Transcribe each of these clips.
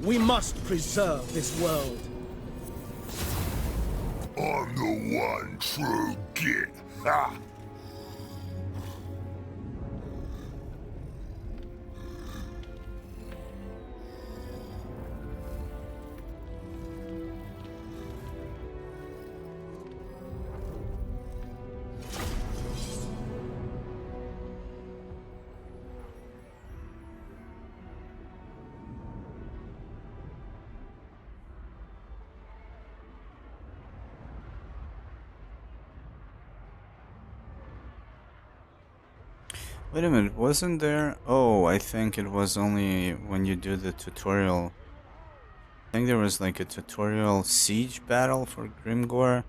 We must preserve this world. I'm the one true Git. Ha! Wait a minute, wasn't there? Oh, I think it was only when you do the tutorial. I think there was like a tutorial siege battle for Grimgore.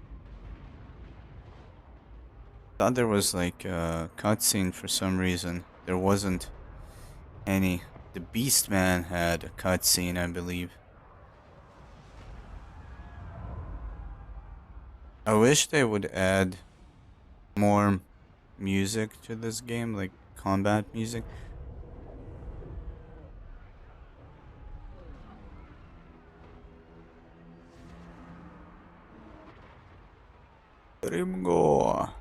Thought there was like a cutscene for some reason. There wasn't any. The Beastman had a cutscene, I believe. I wish they would add more music to this game, like combat music. Grimgore.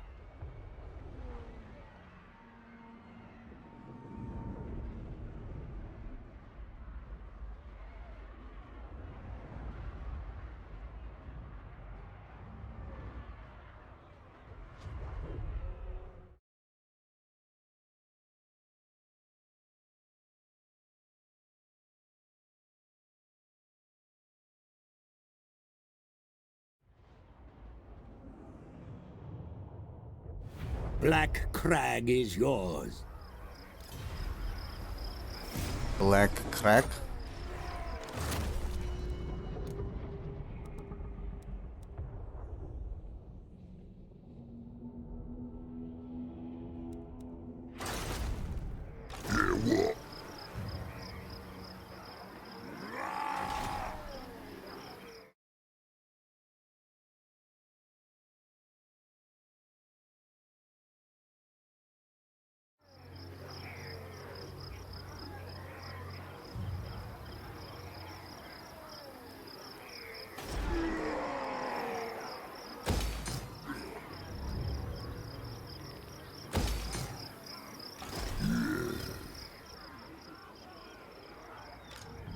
Black Crag is yours. Black Crack. Yeah, what?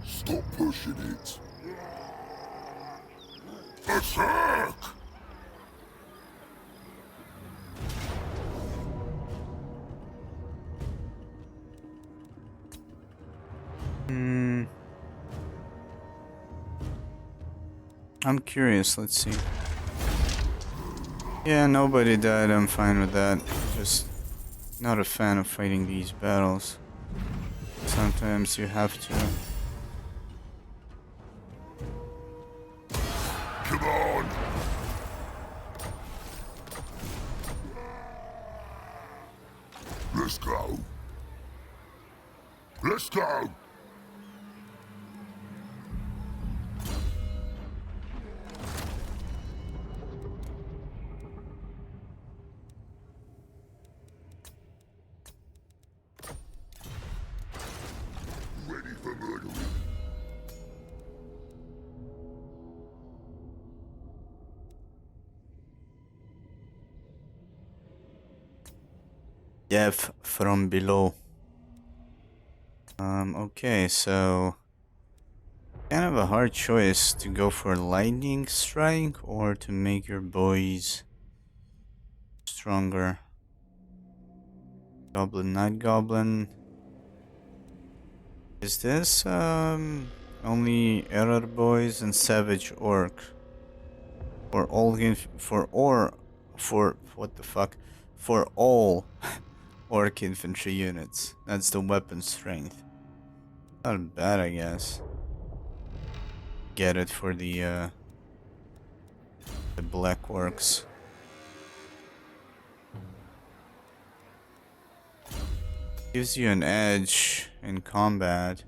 Stop pushing it. Attack! I'm curious, let's see. Yeah, nobody died, I'm fine with that. Just not a fan of fighting these battles. Sometimes you have to. Come on! Let's go. Let's go! Ready for murdering. Death from below. Okay, so kind of a hard choice to go for lightning strike or to make your boys stronger. Goblin, night goblin. Is this only error boys and savage orc? For all for what the fuck? For all orc infantry units. That's the weapon strength. Not bad, I guess. Get it for the black orcs. Gives you an edge in combat.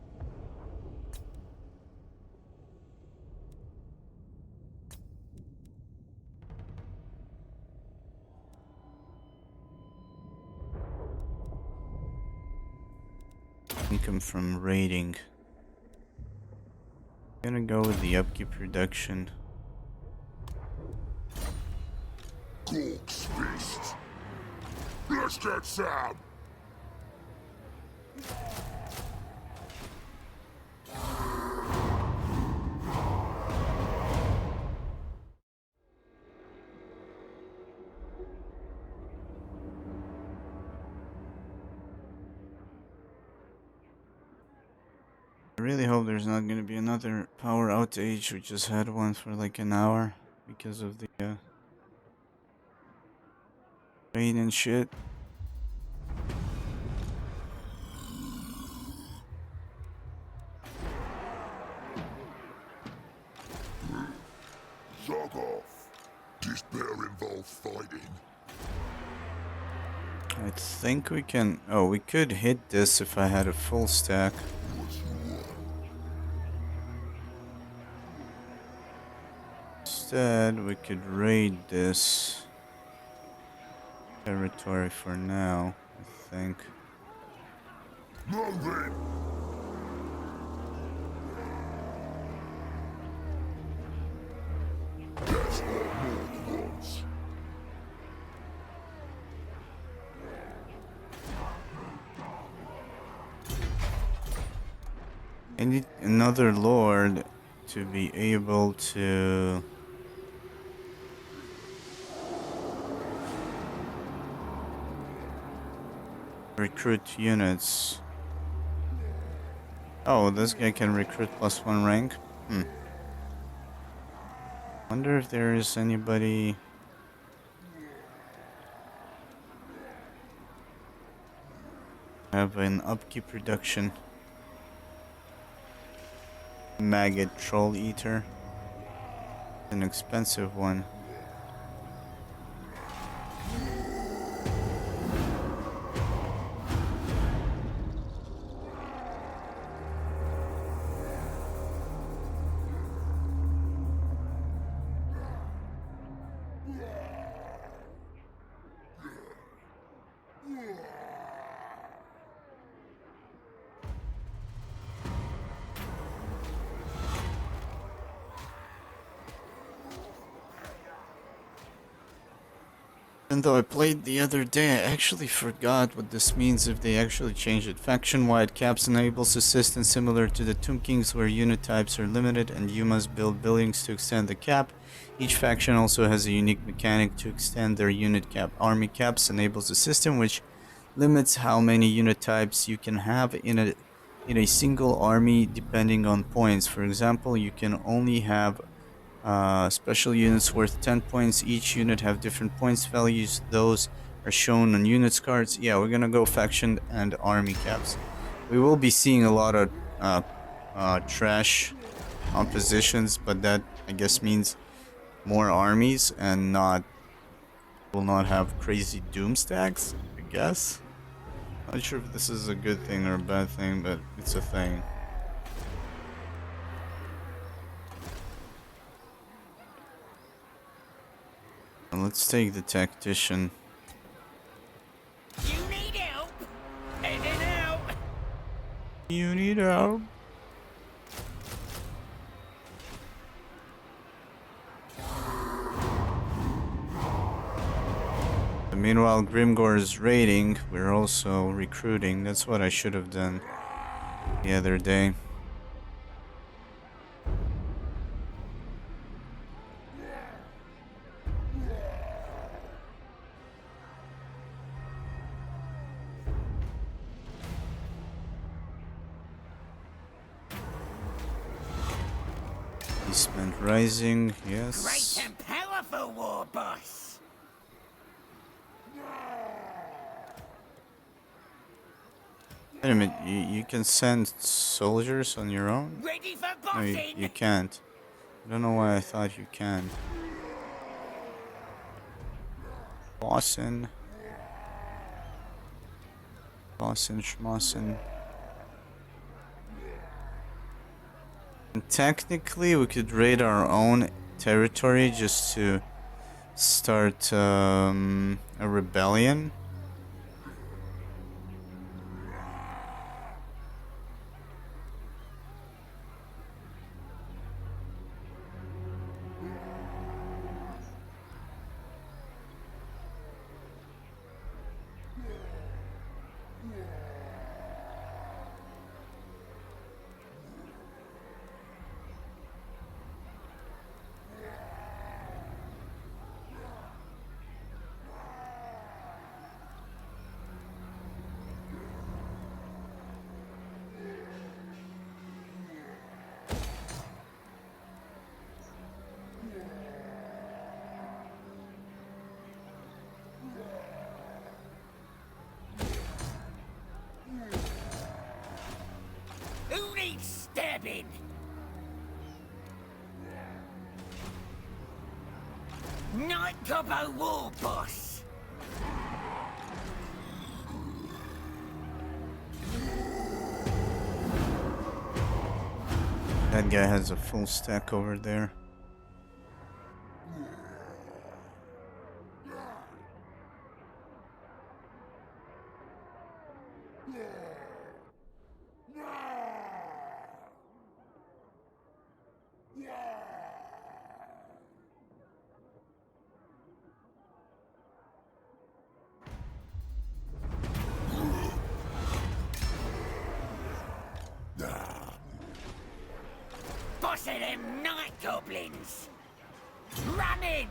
Income from raiding. Gonna go with the upkeep reduction. Gork's fist. Let's get some. I really hope there's not gonna be another power outage. We just had one for like an hour because of the rain and shit. Zog off. This better involve fighting. I think we can. Oh, we could hit this if I had a full stack. What you want? Instead, we could raid this territory for now, I think. No then. That's all Morg wants. I need another lord to be able to recruit units. Oh, this guy can recruit +1 rank. Wonder if there is anybody. Have an upkeep reduction. Maggot troll eater. An expensive one. Even though I played the other day, I actually forgot what this means if they actually change it. Faction-wide caps enables assistance similar to the Tomb Kings where unit types are limited and you must build buildings to extend the cap. Each faction also has a unique mechanic to extend their unit cap. Army caps enables a system which limits how many unit types you can have in a single army depending on points. For example, you can only have special units worth 10 points. Each unit have different points values. Those are shown on units cards. Yeah, we're gonna go faction and army caps. We will be seeing a lot of trash compositions, but that I guess means more armies and will not have crazy doom stacks, I guess. Not sure if this is a good thing or a bad thing, but it's a thing. Let's take the tactician. You need help? Heading out. You need help. Meanwhile, Grimgor is raiding. We're also recruiting. That's what I should have done the other day. Eastman Rising, yes. Great and powerful, war boss. Wait a minute, you can send soldiers on your own? Ready for No, bossing? you can't. I don't know why I thought you can. Bossin. Bossin, Schmossin. And technically, we could raid our own territory just to start a rebellion. goblin. Night Gobbo War Boss. That guy has a full stack over there. Boss of them night goblins. Running.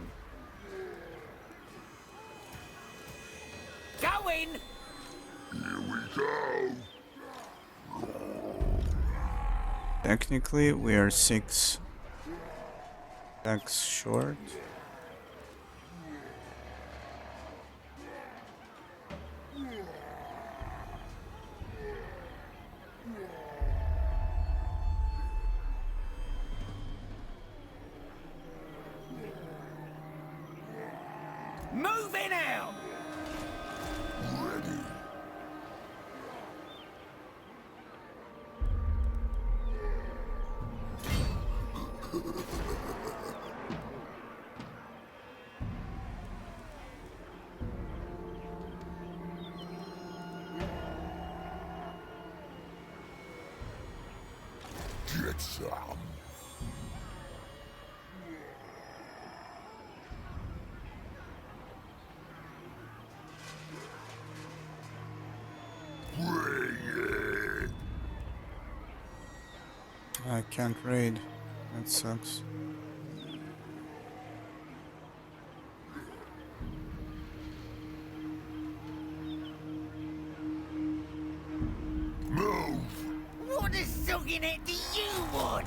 Going. Here we go. Technically, we are 6 stacks short. Moving out. Ready. Get some. Bring it. I can't raid. That sucks. Move. What a sucking it do you want?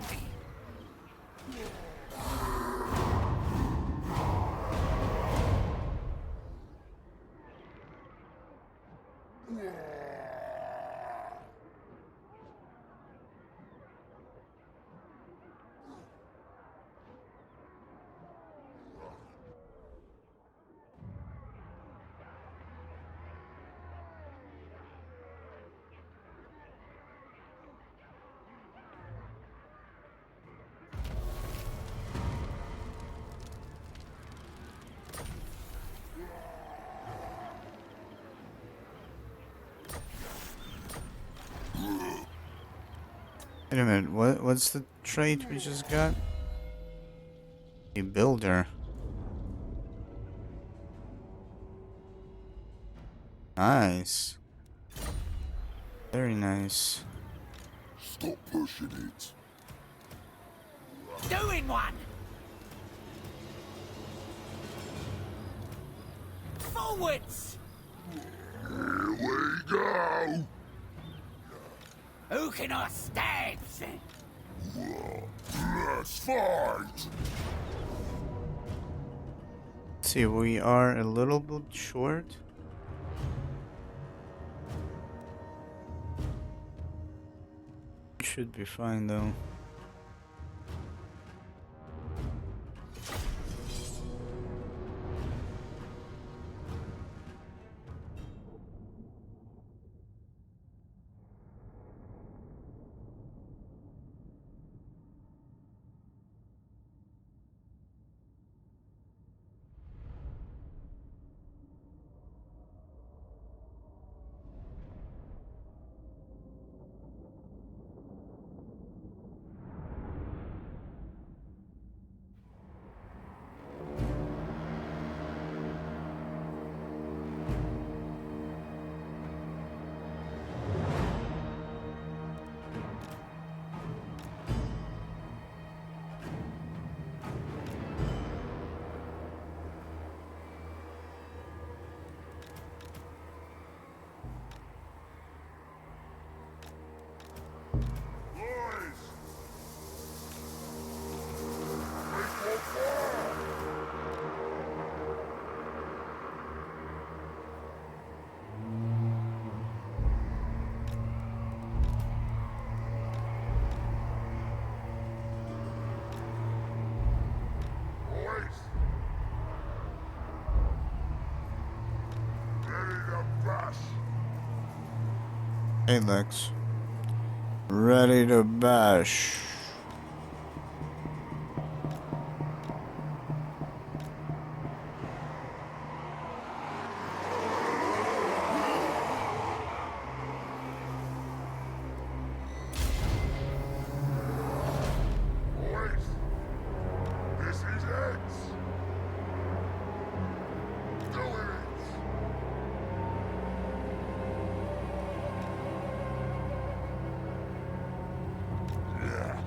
Wait a minute, what's the trait we just got? A builder. Nice. Very nice. Stop pushing it. Doing one. Forwards. Here we go. Who can I stabs? Let's fight. See, we are a little bit short. Should be fine though. Hey Lex. Ready to bash. Boys, this is it. Do it. Yeah.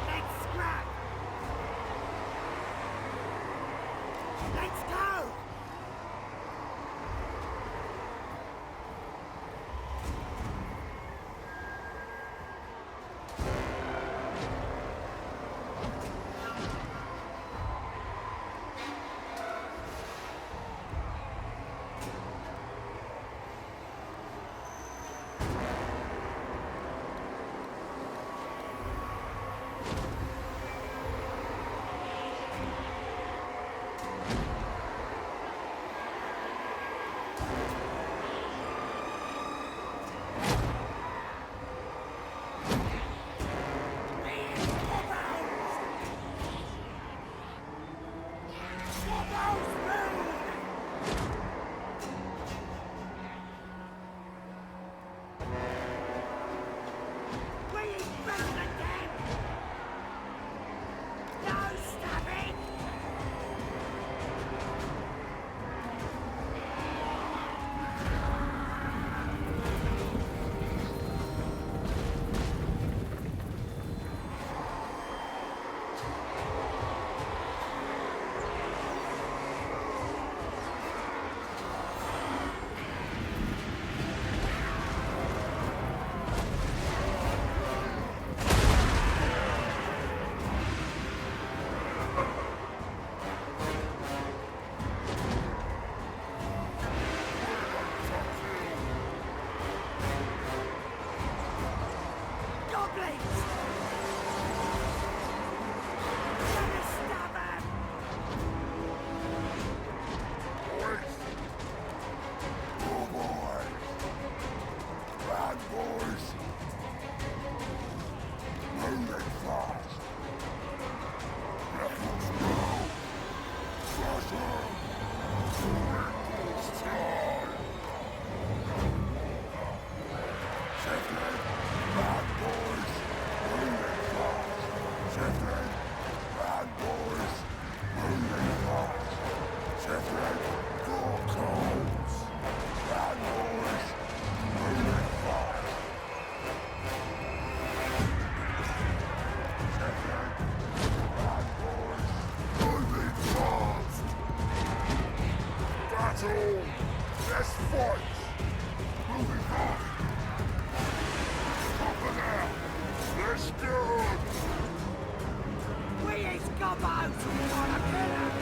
Let's scrap! Let's go! Let's fight! Moving on! Over there! Let's go! We is gobos! We wanna kill him!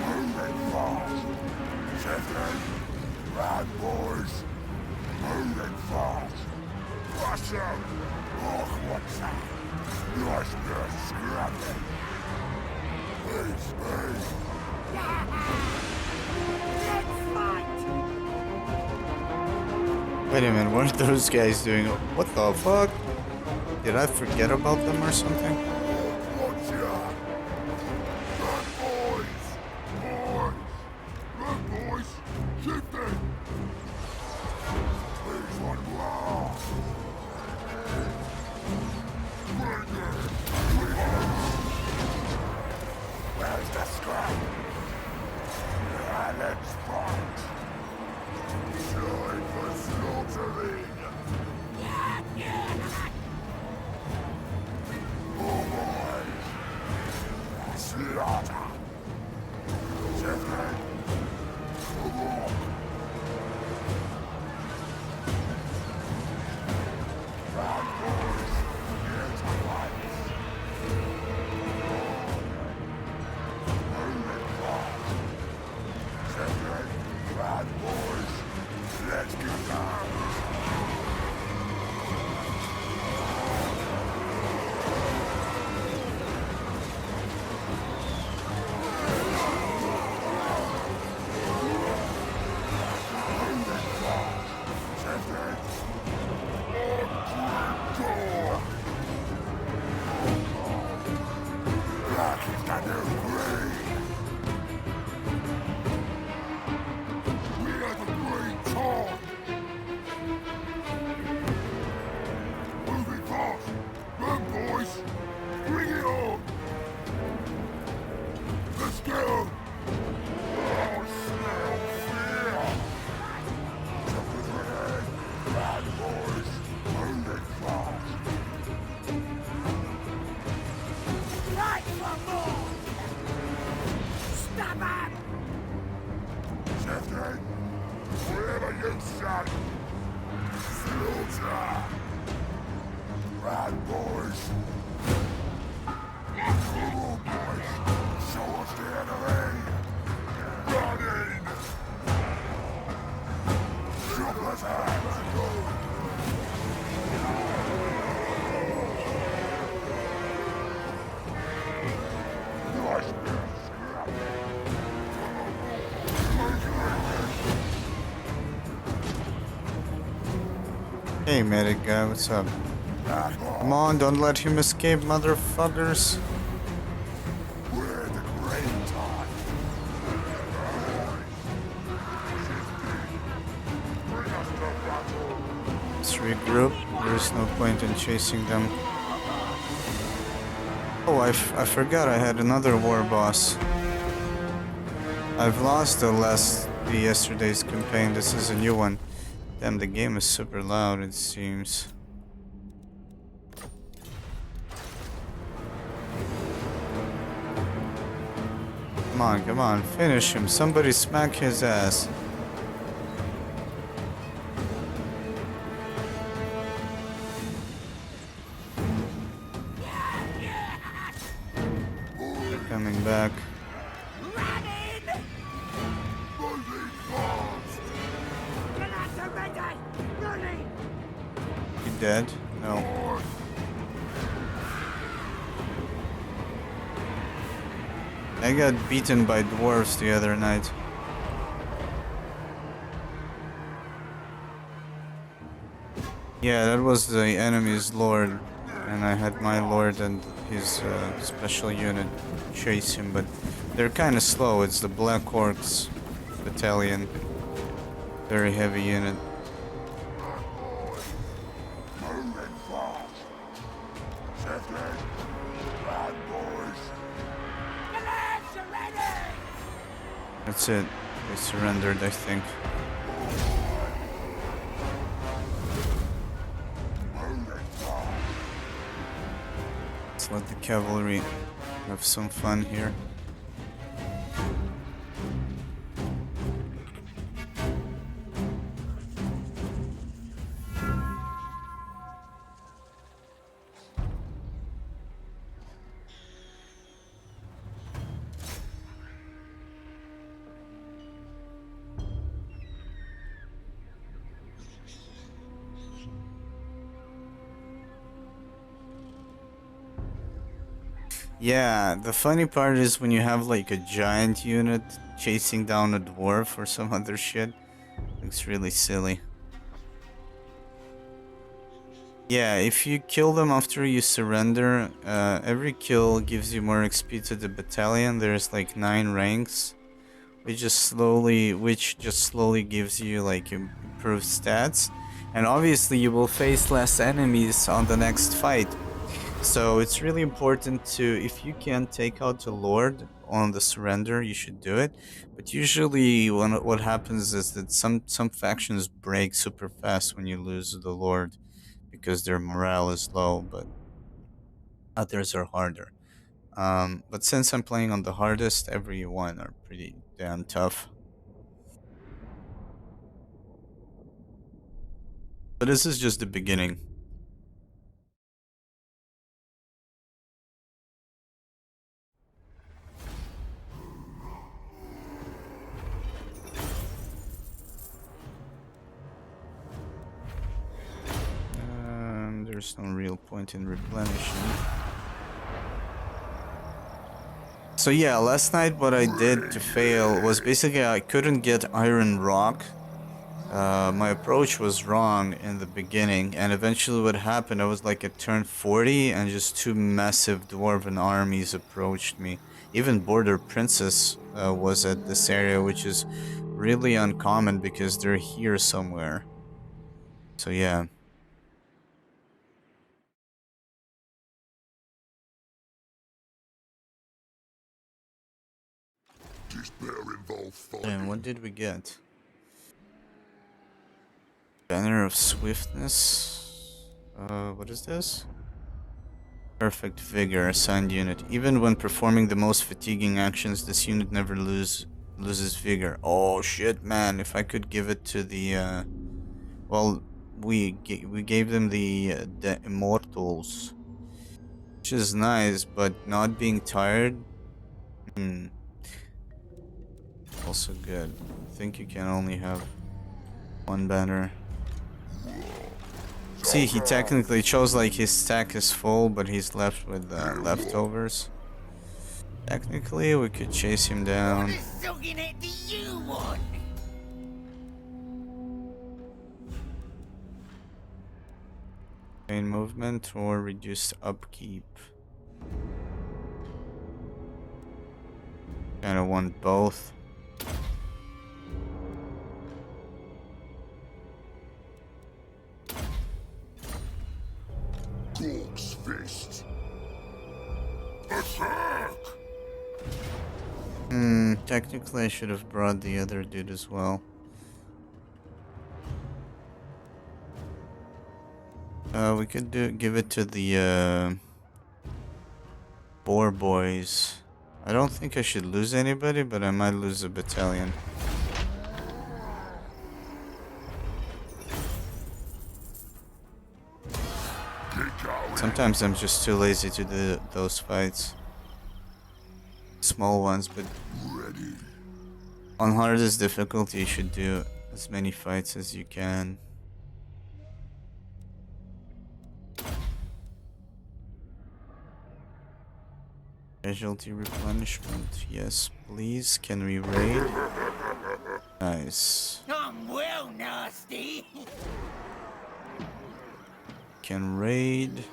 Moving fast! Seven! Bad boys! Moving fast! Crush them! Oh, what's that? Nice bit scrappy! Please, please! Let's fight! Wait a minute, what are those guys doing? What the fuck? Did I forget about them or something? Watch out! Bad boys! Boys! Bad boys! Shoot them! Please, one more! Bring it! Where's the scrap? Let's fight! Join the Fight for more! Stab him! Captain, wherever you shot, slaughter. Right, boys. Come on, boys. Show us the enemy. Run in. Shoot us hands. Nice bit. Hey, medic guy, what's up? Come on, don't let him escape, motherfuckers. We're the great time. Bring us to battle. Let's regroup. There's no point in chasing them. Oh, I forgot I had another war boss. I've lost the yesterday's campaign. This is a new one. Damn, the game is super loud, it seems. Come on, finish him. Somebody smack his ass. They're coming back. Run in! Grenades are ready! Running! You dead? No. I got beaten by dwarves the other night. Yeah, that was the enemy's lord, and I had my lord and his special unit chase him, but they're kind of slow. It's the Black Orcs battalion, very heavy unit. Moving fast. Captain, right, boys. Grenades are ready! That's it. They surrendered, I think. Let's let the cavalry have some fun here. Yeah, the funny part is when you have like a giant unit chasing down a dwarf or some other shit. Looks really silly. Yeah, if you kill them after you surrender, every kill gives you more XP to the battalion. There's like 9 ranks, which just slowly gives you like improved stats. And obviously you will face less enemies on the next fight. So it's really important to, if you can take out the Lord on the surrender, you should do it. But usually what happens is that some factions break super fast when you lose the Lord because their morale is low, but others are harder. But since I'm playing on the hardest, every one are pretty damn tough. But this is just the beginning. There's no real point in replenishing. So yeah, last night what I did to fail was basically I couldn't get iron rock. My approach was wrong in the beginning, and eventually what happened, I was like at turn 40 and just two massive dwarven armies approached me. Even Border Princess was at this area, which is really uncommon because they're here somewhere. So yeah. Despair involves And fighting. what did we get? Banner of Swiftness. What is this? Perfect Vigor, assigned unit. Even when performing the most fatiguing actions, this unit never loses vigor. Oh shit, man! If I could give it to the well, we gave them the Immortals, which is nice, but not being tired, also good. I think you can only have one banner. See, he technically chose like his stack is full, but he's left with leftovers. Technically, we could chase him down. What sucking it do you want? Main movement or reduced upkeep. Kinda want both. Corpse fist. Attack! Technically I should have brought the other dude as well. We could give it to the Boar Boys. I don't think I should lose anybody, but I might lose a battalion. Sometimes I'm just too lazy to do those fights. Small ones, but on hardest difficulty you should do as many fights as you can. Casualty replenishment, yes please. Can we raid? Nice. I'm well nasty. Can raid.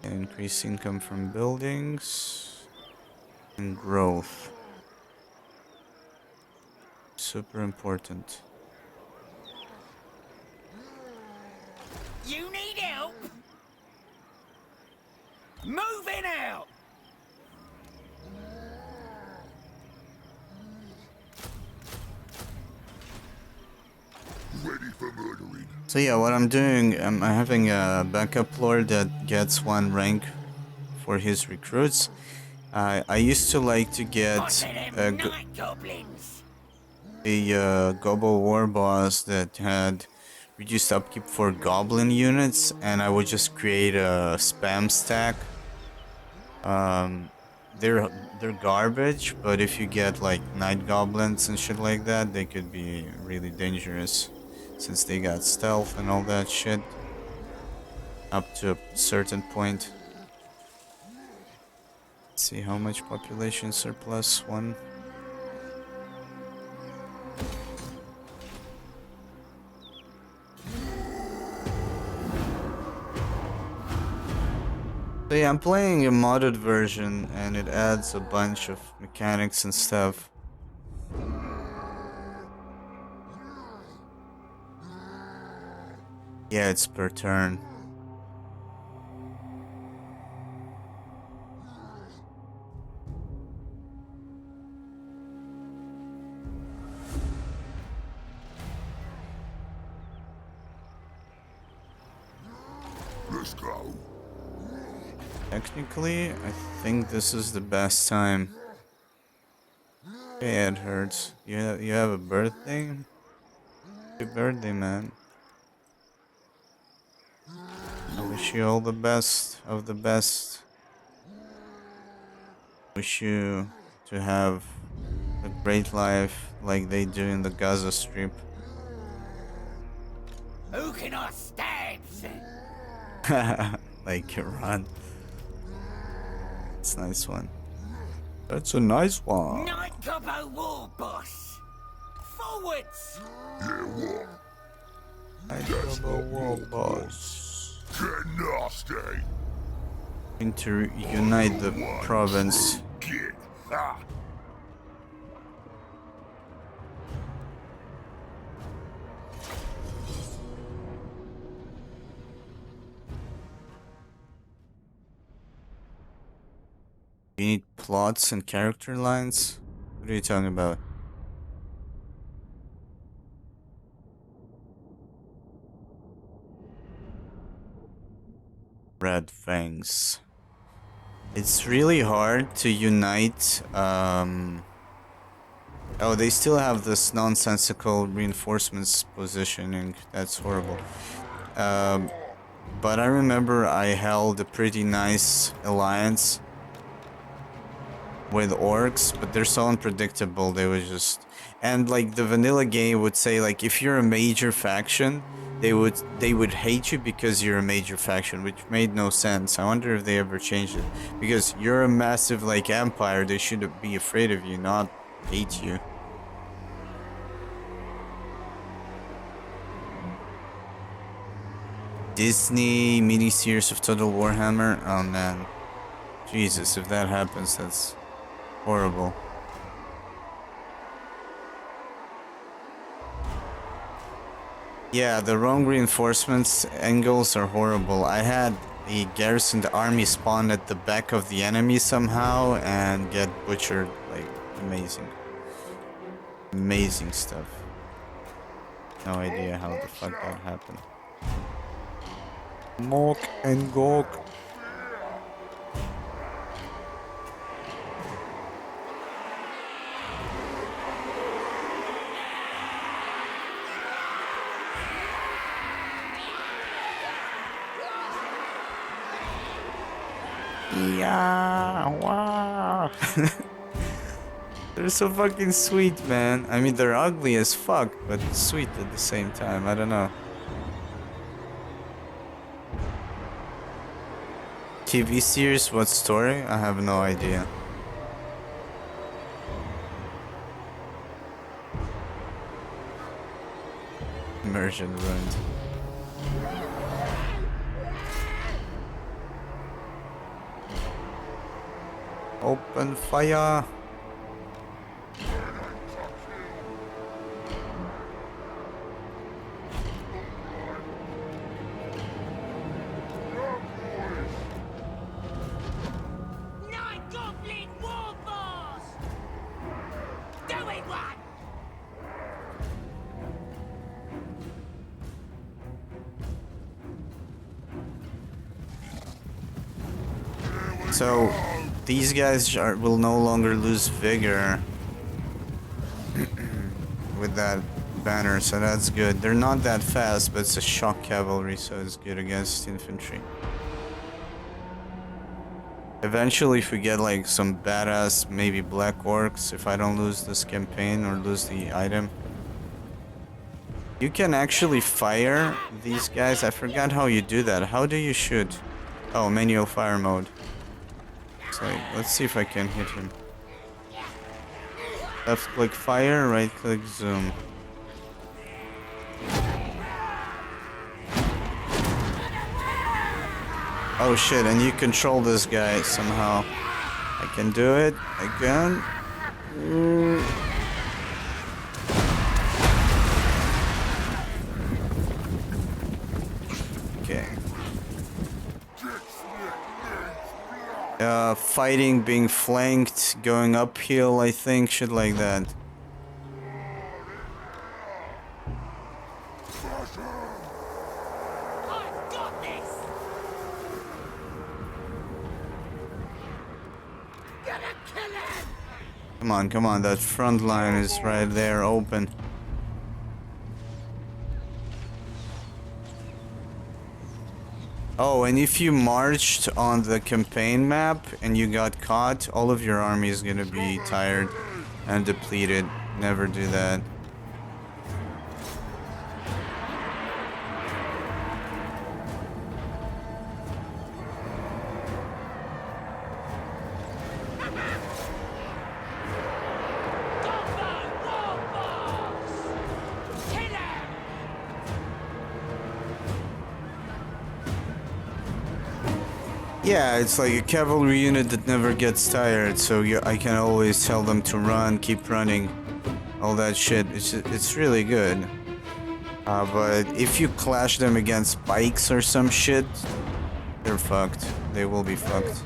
Can increase income from buildings. And growth. Super important. You need help? Moving out! Ready for murdering. So yeah, what I'm doing, I'm having a backup lord that gets 1 rank for his recruits. I used to like to get Onto them night goblins. a Gobo war boss that had reduced upkeep for goblin units, and I would just create a spam stack. They're garbage, but if you get like night goblins and shit like that, they could be really dangerous, since they got stealth and all that shit up to a certain point. Let's see how much population surplus. 1. So yeah, I'm playing a modded version and it adds a bunch of mechanics and stuff. Yeah, it's per turn. Let's go. Technically, I think this is the best time. Okay, it hurts. You have a birthday? Happy birthday, man. I wish you all the best of the best. Wish you to have a great life like they do in the Gaza Strip. Who can I stab? Like Iran. It's a nice one. That's a nice one. Night Gobbo War Boss. Forwards! I double war boss. Get nasty. To unite the province. Get. Ah. You need plots and character lines? What are you talking about? Red Fangs. It's really hard to unite, oh, they still have this nonsensical reinforcements positioning. That's horrible. But I remember I held a pretty nice alliance with orcs, but they're so unpredictable. They would just, and like the vanilla game would say, like, if you're a major faction, they would hate you because you're a major faction, which made no sense. I wonder if they ever changed it, because you're a massive like empire. They should be afraid of you, not hate you. Disney miniseries of Total Warhammer. Oh man, Jesus! If that happens, that's horrible. Yeah, the wrong reinforcements angles are horrible. I had a garrisoned army spawn at the back of the enemy somehow and get butchered. Like, amazing. Amazing stuff. No idea how the fuck that happened. Mock and Gog. Yeah, wow. They're so fucking sweet, man. I mean, they're ugly as fuck, but sweet at the same time. I don't know. TV series? What story? I have no idea. Immersion ruined. Open fire! Night Goblin War Boss! Do it one! So, these guys will no longer lose vigor with that banner, so that's good. They're not that fast, but it's a shock cavalry, so it's good against infantry. Eventually, if we get like some badass, maybe black orcs, if I don't lose this campaign or lose the item. You can actually fire these guys. I forgot how you do that. How do you shoot? Oh, manual fire mode. So let's see if I can hit him. Left click fire, right click zoom. Oh shit, and you control this guy somehow. I can do it again. Okay. Fighting, being flanked, going uphill, I think, shit like that. I've got this! Come on, that front line is right there, open. Oh, and if you marched on the campaign map and you got caught, all of your army is gonna be tired and depleted. Never do that. Yeah, it's like a cavalry unit that never gets tired, so I can always tell them to run, keep running, all that shit. It's really good. But if you clash them against bikes or some shit, they're fucked. They will be fucked.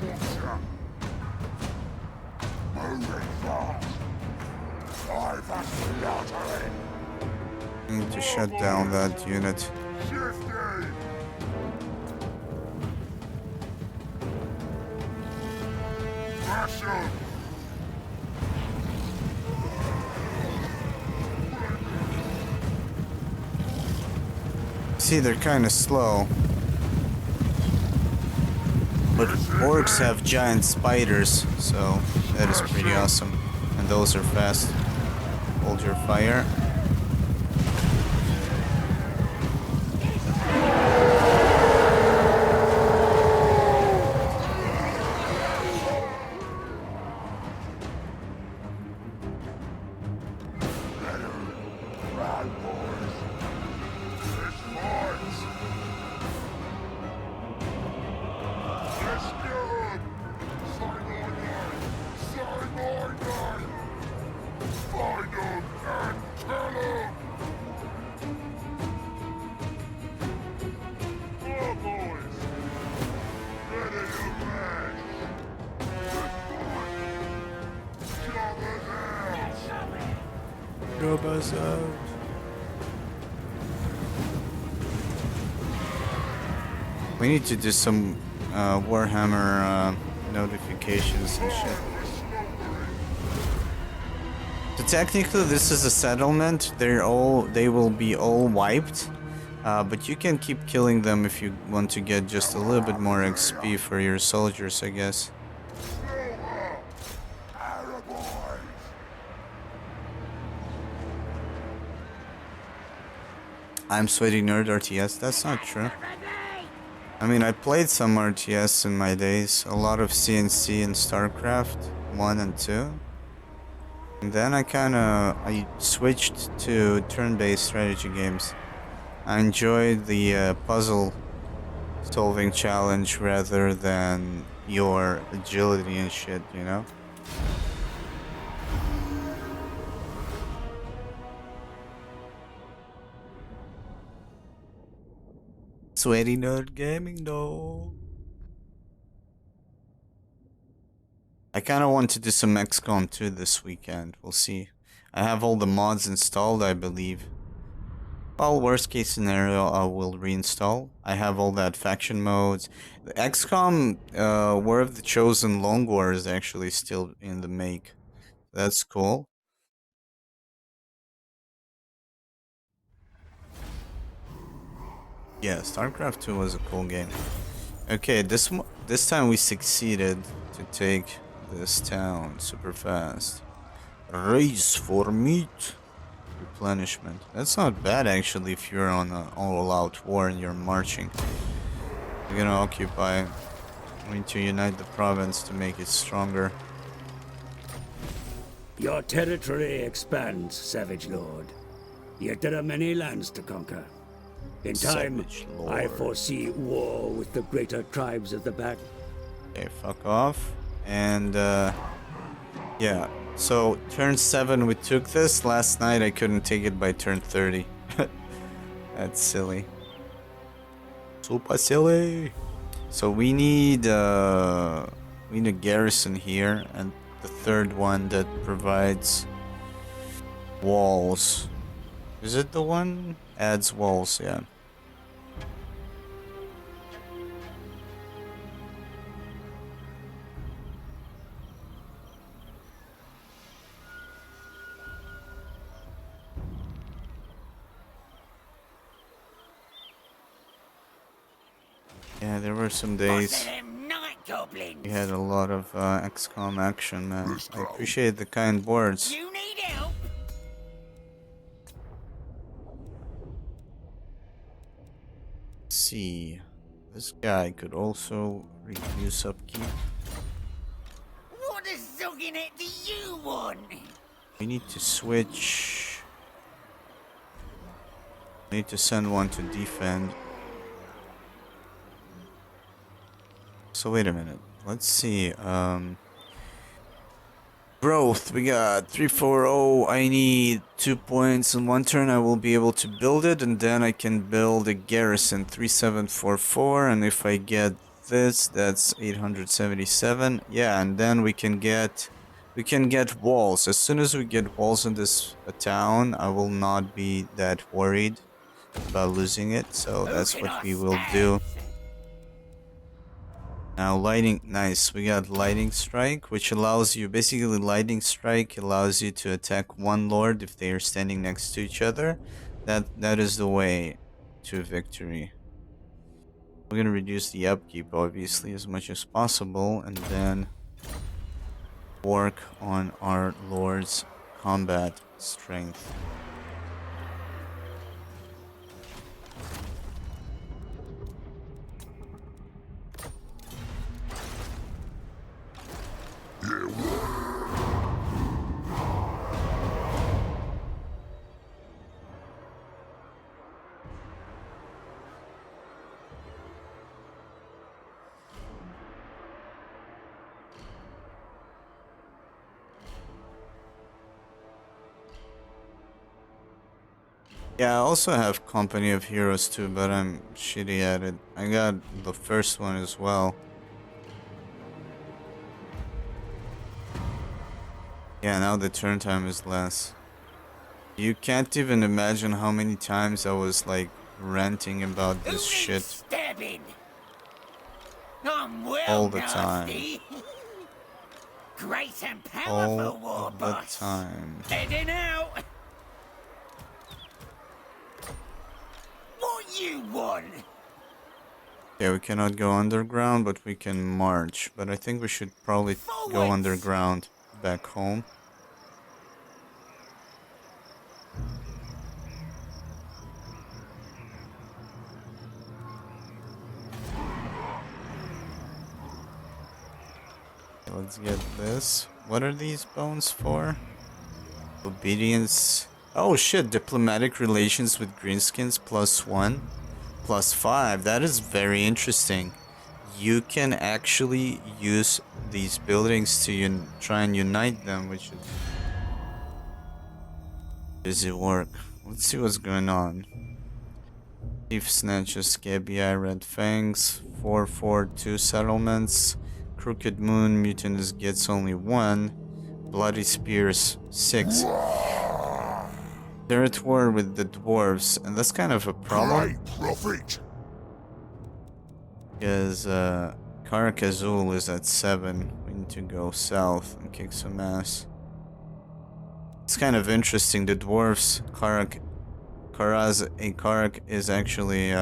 I need to shut down that unit. See, they're kind of slow. But orcs have giant spiders, so that is pretty awesome. And those are fast. Hold your fire. We need to do some Warhammer notifications and shit. So technically, this is a settlement. They will be all wiped, but you can keep killing them if you want to get just a little bit more XP for your soldiers, I guess. I'm sweaty nerd RTS. That's not true. I mean, I played some RTS in my days. A lot of CNC and StarCraft 1 and 2. And then I switched to turn-based strategy games. I enjoyed the puzzle solving challenge rather than your agility and shit, you know? Sweaty nerd gaming though. I kind of want to do some XCOM 2 this weekend. We'll see. I have all the mods installed, I believe. Well, worst case scenario, I will reinstall. I have all that faction modes. The XCOM, War of the Chosen Long War is actually still in the make. That's cool. Yeah, StarCraft 2 was a cool game. Okay, this time we succeeded to take this town super fast. Race for meat. Replenishment. That's not bad actually if you're on an all-out war and you're marching. You're gonna occupy. We need to unite the province to make it stronger. Your territory expands, Savage Lord. Yet there are many lands to conquer. In time, I foresee war with the greater tribes of the battle. Okay, fuck off. And, yeah. So, turn 7 we took this. Last night I couldn't take it by turn 30. That's silly. Super silly. So we need a garrison here, and the third one that provides walls. Is it the one? Adds walls, yeah. Yeah, there were some Boss of days them night goblins. we had a lot of XCOM action, man. Let's I go. appreciate the kind words. You need help? Let's see, this guy could also reduce upkeep. What a zogging it do you want? We need to switch. We need to send one to defend. So wait a minute. Let's see. Growth. We got 340. I need 2 points in 1 turn. I will be able to build it, and then I can build a garrison 3744. And if I get this, that's 877. Yeah, and then we can get walls. As soon as we get walls in this town, I will not be that worried about losing it. So Who that's can what I we will stand? do. Now lighting, nice. We got lightning strike, which allows you, basically lightning strike allows you to attack one lord if they are standing next to each other. That is the way to victory. We're gonna reduce the upkeep obviously as much as possible, and then work on our lord's combat strength. Yeah, I also have Company of Heroes too, but I'm shitty at it. I got the first one as well. Yeah, now the turn time is less. You can't even imagine how many times I was like ranting about Who this needs shit stabbing? I'm well all the time. nasty. Great and All powerful war of the boss. time. Heading out. What you want? Yeah, we cannot go underground, but we can march. But I think we should probably go Forwards. underground back home. Okay, let's get this. What are these bones for? Obedience. Oh shit, diplomatic relations with greenskins +1, +5. That is very interesting. You can actually use these buildings to try and unite them, which is busy work. Let's see what's going on. Thief snatches, Scabby Eye, Red Fangs, 442 settlements. Crooked Moon, Mutinous gets only 1. Bloody Spears, 6. They're at war with the dwarves, and that's kind of a problem. Great prophet. Because Karak Azul is at 7. We need to go south and kick some ass. It's kind of interesting. The dwarves, Karak is actually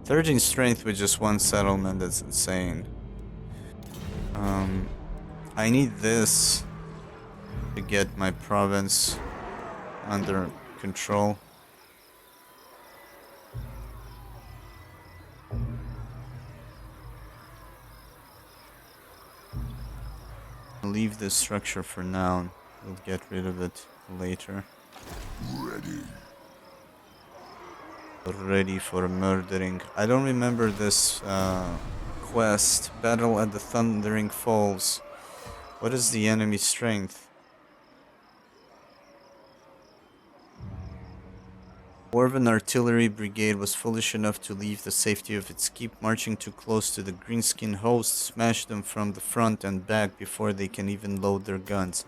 13 strength with just 1 settlement. That's insane. I need this to get my province under control. I'll leave this structure for now. We'll get rid of it later. Ready. Ready for murdering. I don't remember this quest. Battle at the Thundering Falls. What is the enemy strength? Dwarven Artillery Brigade was foolish enough to leave the safety of its keep, marching too close to the greenskin hosts, smash them from the front and back before they can even load their guns.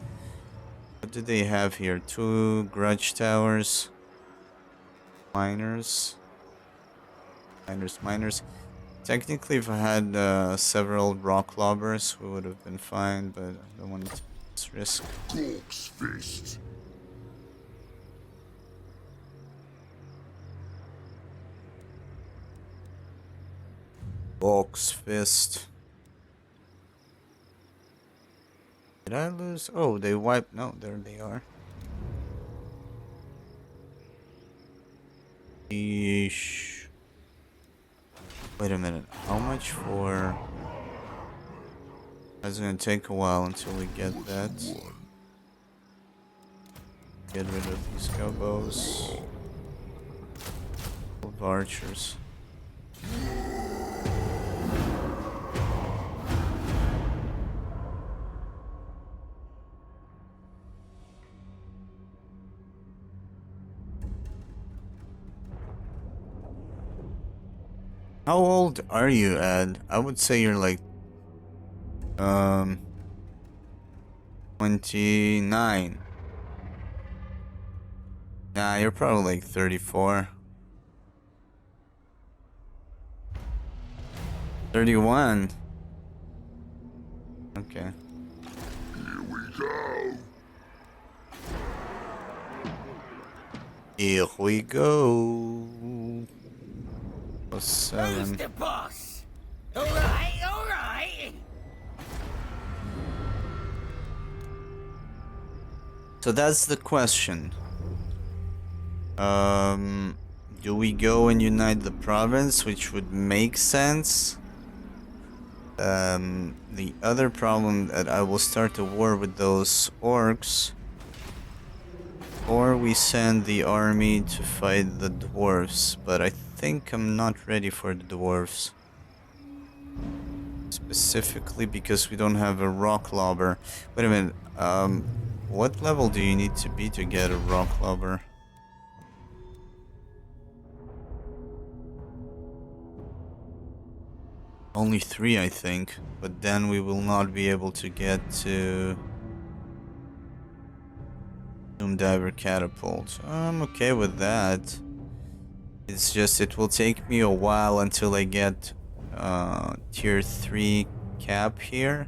What do they have here? 2 grudge towers. Miners. Miners. Technically, if I had several rock lobbers, we would have been fine, but I don't want to take this risk. Corpse fist. Box fist. Did I lose? Oh, they wiped. No, there they are. Eesh. Wait a minute. How much for? It's gonna take a while until we get that. Get rid of these gobos. Of archers. How old are you, Ed? I would say you're like 29. Nah, you're probably like 34. 31. Okay. Here we go. Here we go. Plus 7. Who's the boss? Alright, alright. So that's the question. Do we go and unite the province, which would make sense? The other problem that I will start a war with those orcs, or we send the army to fight the dwarves, but I think I'm not ready for the dwarves. Specifically because we don't have a rock lobber. Wait a minute, what level do you need to be to get a rock lobber? Only 3, I think, but then we will not be able to get to Doom Diver Catapult. I'm okay with that. It's just it will take me a while until I get tier 3 cap here.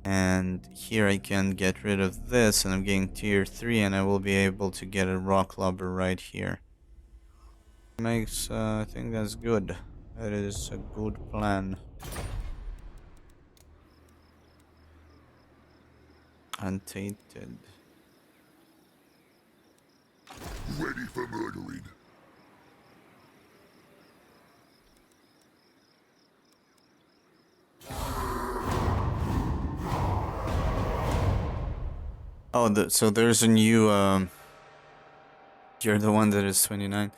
And here I can get rid of this and I'm getting tier 3 and I will be able to get a rock lobber right here. Makes, I think that's good. That is a good plan. Untainted. Ready for murdering. Oh, so there's a new, you're the one that is 29.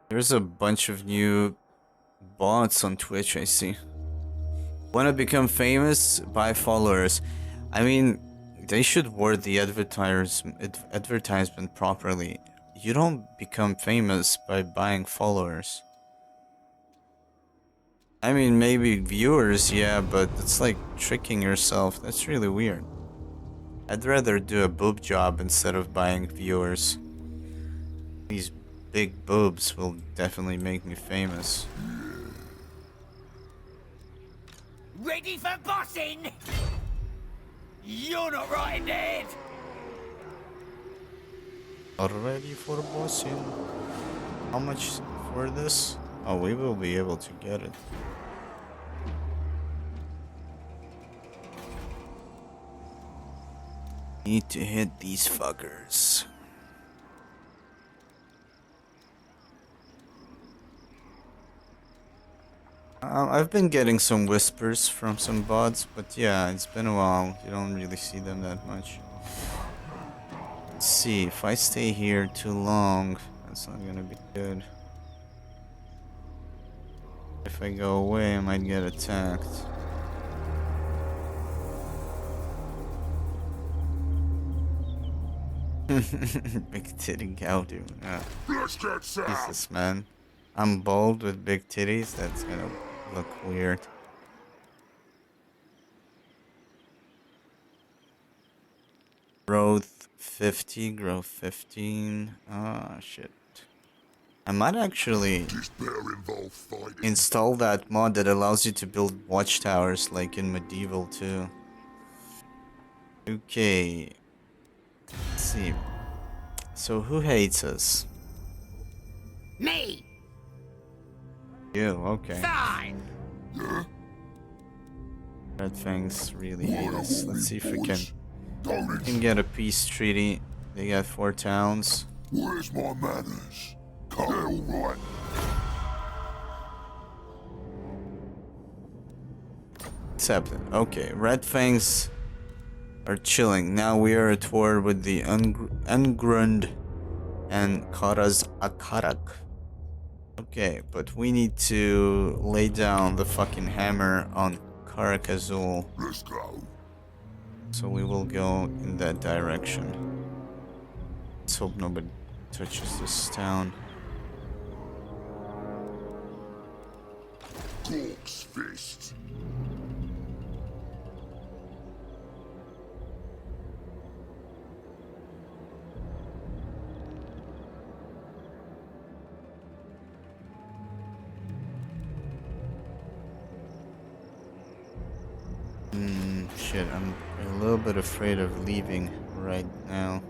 There's a bunch of new bots on Twitch, I see. Wanna become famous? Buy followers. I mean, they should word the advertisement properly. You don't become famous by buying followers. I mean, maybe viewers, yeah, but it's like tricking yourself. That's really weird. I'd rather do a boob job instead of buying viewers. These big boobs will definitely make me famous. Ready for bossing? You're not right in the head. Ready for bossing. How much for this? Oh, we will be able to get it. Need to hit these fuckers. I've been getting some whispers from some bots, but yeah, it's been a while. You don't really see them that much. Let's see, if I stay here too long, that's not gonna be good. If I go away, I might get attacked. Big titty cow, dude. Let's get some. Jesus, man. I'm bald with big titties? That's gonna look weird. Growth 50, growth 15. Ah, shit. I might actually Just better involve fighting. install that mod that allows you to build watchtowers like in Medieval 2. Okay. Let's see. So who hates us? Me. You, okay. Fine. Yeah? Red Fangs really hate us. Let's see if we can Don't get a peace treaty. They got 4 towns. Where's my manners? Come all right. Accepted. Okay, Red Fangs are chilling. Now we are at war with the Ungrund and Karaz Akarak. Okay, but we need to lay down the fucking hammer on Karak Azul. Let's go. So we will go in that direction. Let's hope nobody touches this town. Corpse fist. Shit, I'm a little bit afraid of leaving right now.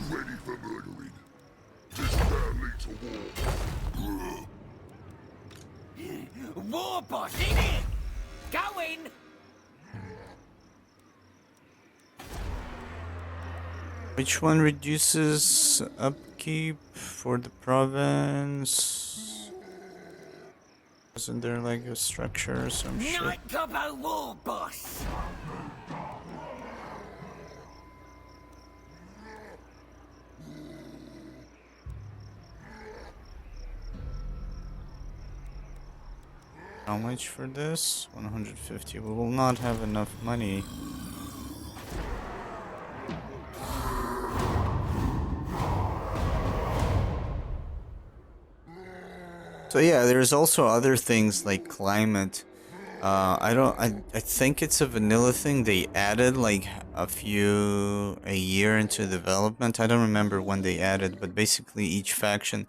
Ready for murdering. This man leads to war. War boss, innit? Going. Which one reduces upkeep for the province? Isn't there like a structure or some shit? Night Gobbo war boss. How much for this? 150. We will not have enough money. So yeah, there's also other things like climate. I think it's a vanilla thing. They added like a year into development. I don't remember when they added, but basically each faction,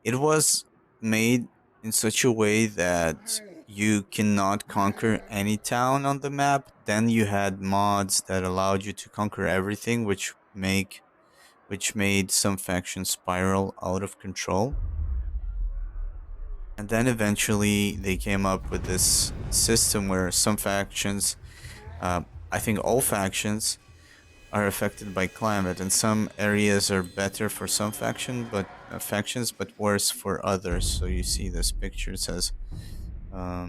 it was made in such a way that you cannot conquer any town on the map. Then you had mods that allowed you to conquer everything, which made some factions spiral out of control. And then eventually they came up with this system where some factions, I think all factions, are affected by climate, and some areas are better for some factions, but worse for others. So you see this picture, it says, wait a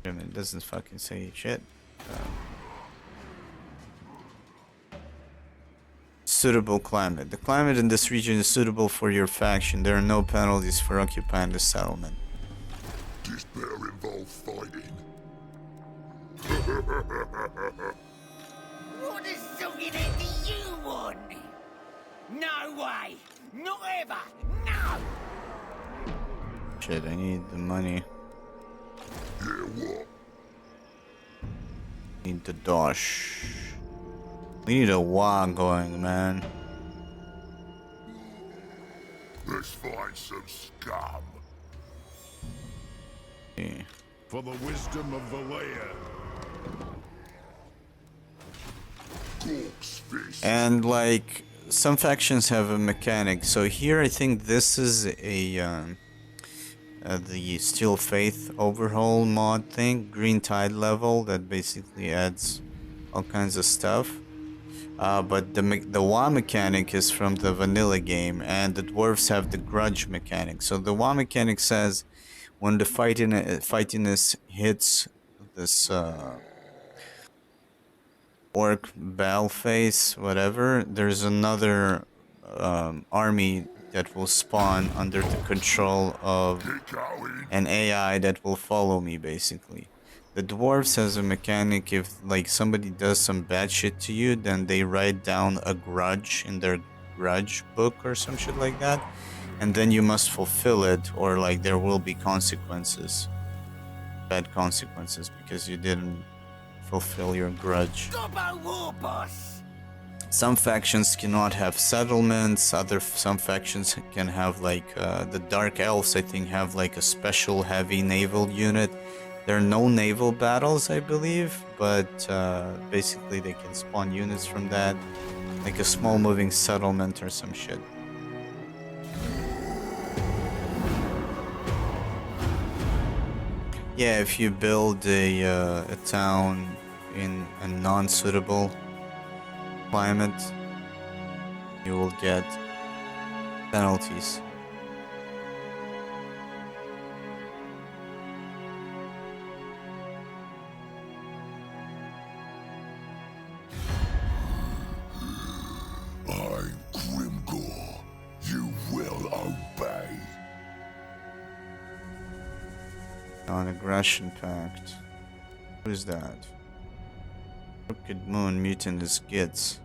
minute, it doesn't fucking say shit. Suitable climate. The climate in this region is suitable for your faction. There are no penalties for occupying the settlement. This better involve fighting. What does sucking it do you want? No way. Not ever. No. Shit, I need the money. Yeah, what? Need the dosh. We need a war going, man. Let's find some scum. Yeah. For the wisdom of Valea. Corpse fist. And like some factions have a mechanic. So here I think this is a the Steel Faith overhaul mod thing, Green Tide level that basically adds all kinds of stuff. But the WoW mechanic is from the vanilla game, and the dwarves have the grudge mechanic. So the WoW mechanic says when the fightiness hits this orc bell face, whatever, there's another army that will spawn under the control of Get going. an AI that will follow me, basically. The dwarves has a mechanic, if like somebody does some bad shit to you, then they write down a grudge in their grudge book or some shit like that, and then you must fulfill it, or like there will be consequences, bad consequences, because you didn't fulfill your grudge. Gobbo War Boss! Some factions cannot have settlements, some factions can have like the Dark Elves, I think, have like a special heavy naval unit. There are no naval battles, I believe, but basically they can spawn units from that, like a small moving settlement or some shit. Yeah, if you build a town in a non-suitable climate, you will get penalties. I'm Grimgor. You will obey. Non-aggression pact. Who's that? Crooked Moon Mutant is Gits.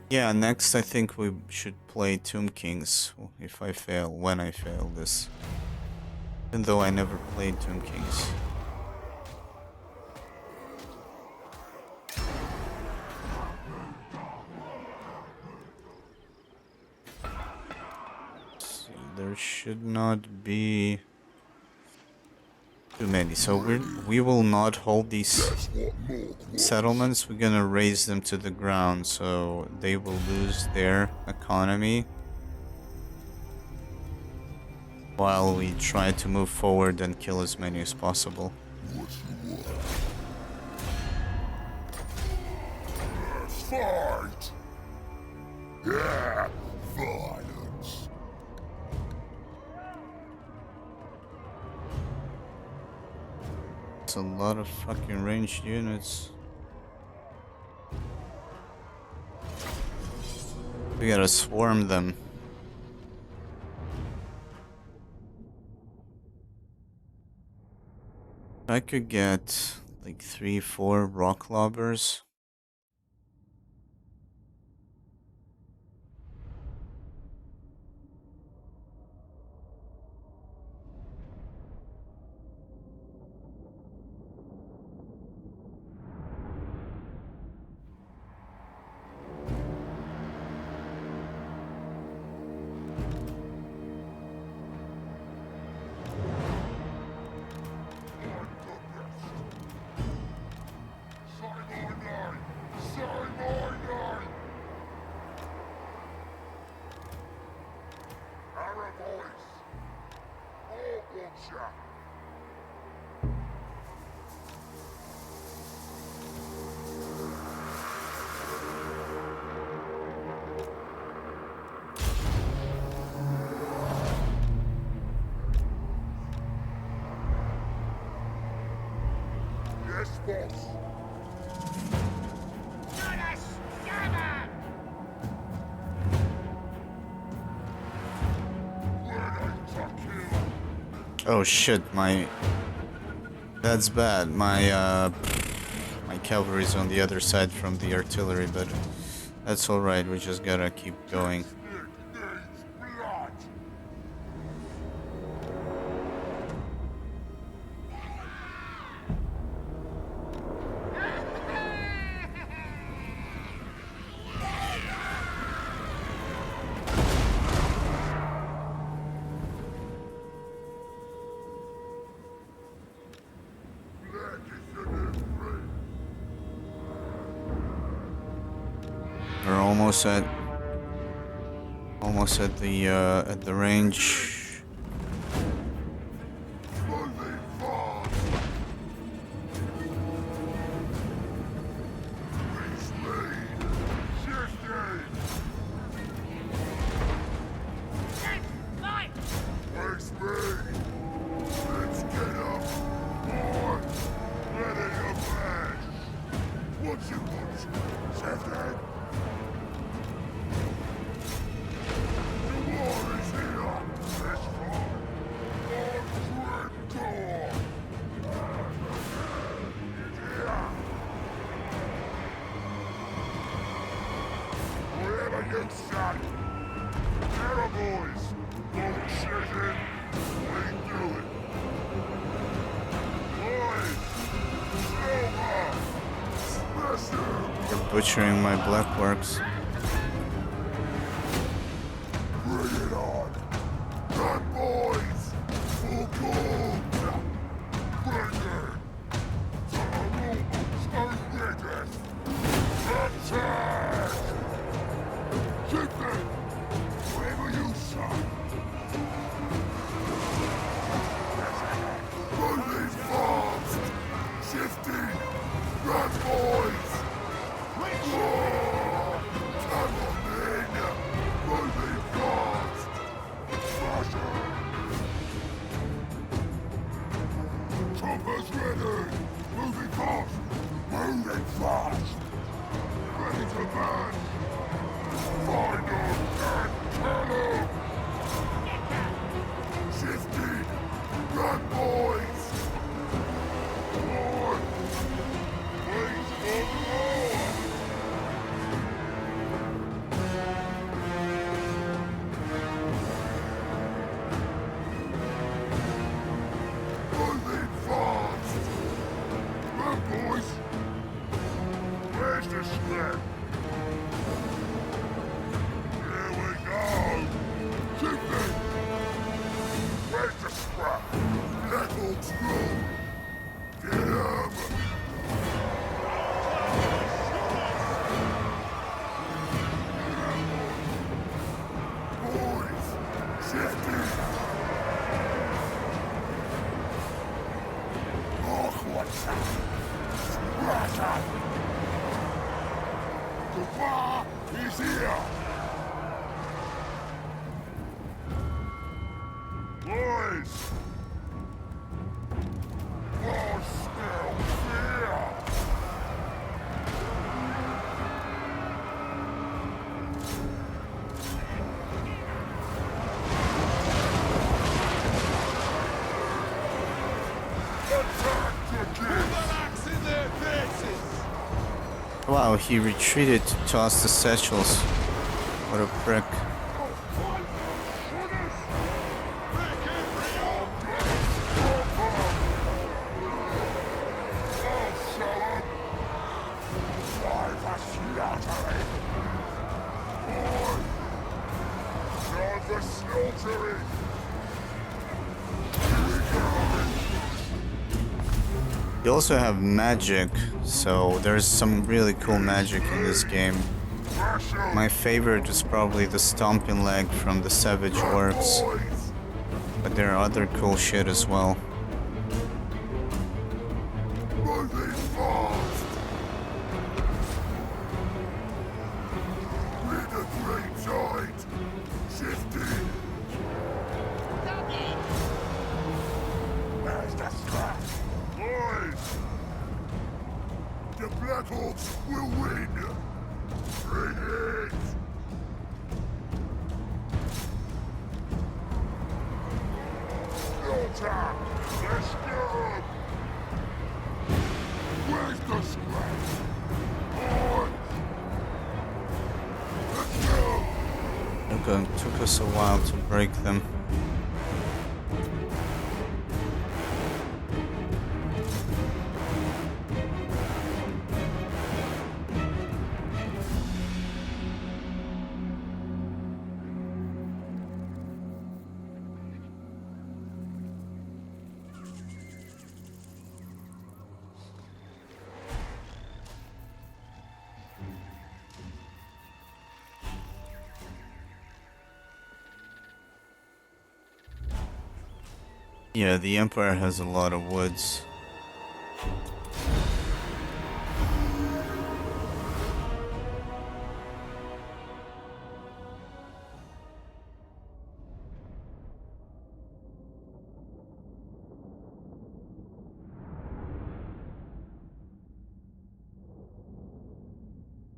Yeah, next I think we should play Tomb Kings if I fail, when I fail this. Even though I never played Tomb Kings. There should not be too many, so we will not hold these settlements. We're gonna raise them to the ground, so they will lose their economy while we try to move forward and kill as many as possible. What you want? Let's fight. Yeah, violence. It's a lot of fucking ranged units. We gotta swarm them. I could get like 3-4 rock lobbers. Yes, boss. Oh shit, that's bad. My cavalry's on the other side from the artillery, but that's alright, we just gotta keep going. We're almost at the range. Let's get up. On. Let it butchering my black works. Bring it on! Run, boys! For gold! Bring it! The aromas are ready! Attack! Keep it! Wherever you shine! Moving fast! Shifting! Run, boys! Whoa! Come on in! Moving fast! Flasher! Choppers ready! Moving fast! Moving fast! Ready to burn! Find them and kill them! Shifting! Run, boys! On! Wait for more! Moving fast! Run, boys! Where's the sled? Here we go! Keep it! Where's the scrap? Level's through! Get him! Boys! Shifting! Oh, what's that? Splatter! The bar is here! Boys! Oh, still fear! Attack the kids! In their faces! Wow, he retreated to toss the satchels. What a prick. You also have magic, so there's some really cool magic in this game. My favorite is probably the stomping leg from the Savage Orcs, but there are other cool shit as well. Moving fast! With the green tide! Shifting! Where's the scrap? Boys! The Black Orcs will win! Bring it! Filter! Let's go! Where's the scrap? On! Let's go! Okay, took us a while to break them. Yeah, the Empire has a lot of woods.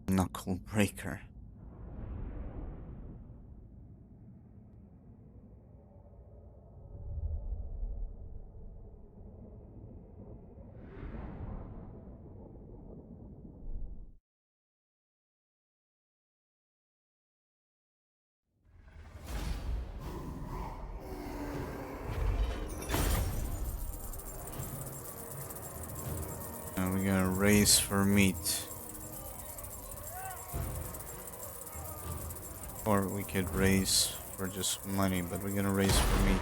Knuckle breaker. Now we're gonna race for meat. or we could raise for just money, but we're gonna raise for meat.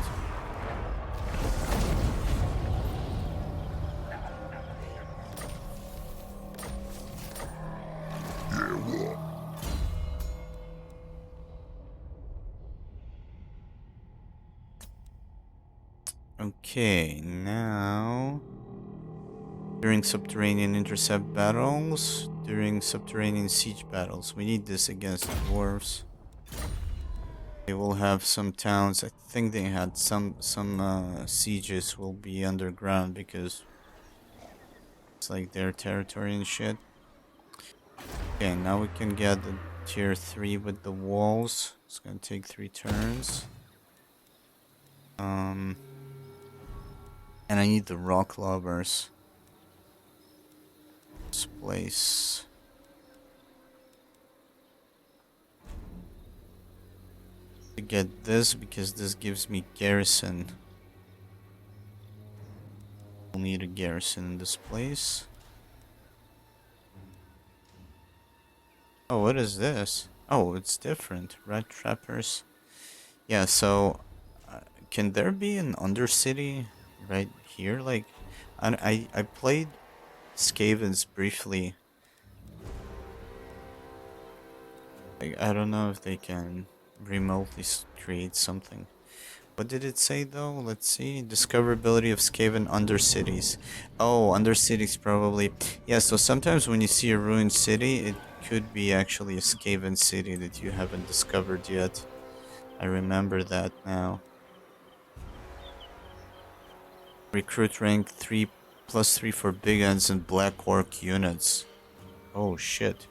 Yeah, what? Okay, now during subterranean intercept battles, during subterranean siege battles, we need this against the dwarves. They will have some towns. I think they had some sieges will be underground because it's like their territory and shit. Okay, now we can get the tier 3 with the walls. It's gonna take 3 turns. And I need the rock lobbers. This place. To get this because this gives me garrison. We'll need a garrison in this place. Oh, what is this? Oh, it's different. Red trappers. Yeah, so can there be an undercity right here? Like, I played Skavens briefly. Like, I don't know if they can remotely create something. What did it say though? Let's see. Discoverability of Skaven undercities. Oh, undercities probably. Yeah, so sometimes when you see a ruined city, it could be actually a Skaven city that you haven't discovered yet. I remember that now. Recruit rank 3 plus 3 for big ends and Black Orc units. Oh shit.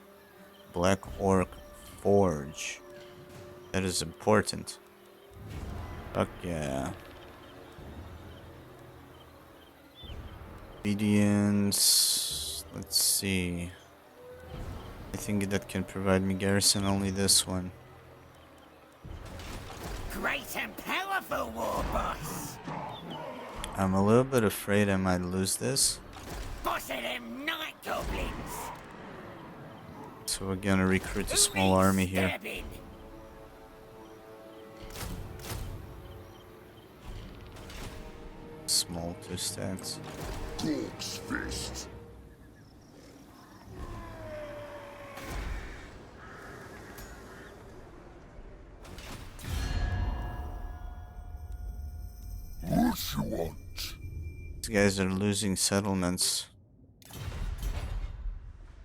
Black Orc Forge. That is important. Fuck yeah. Obedience. Let's see. I think that can provide me garrison, only this one. Great and powerful war boss. I'm a little bit afraid I might lose this. Boss of them night goblins. So we're gonna recruit a small Who needs army here. stabbing? Small 2 stacks. Gork's fist. What you want? These guys are losing settlements.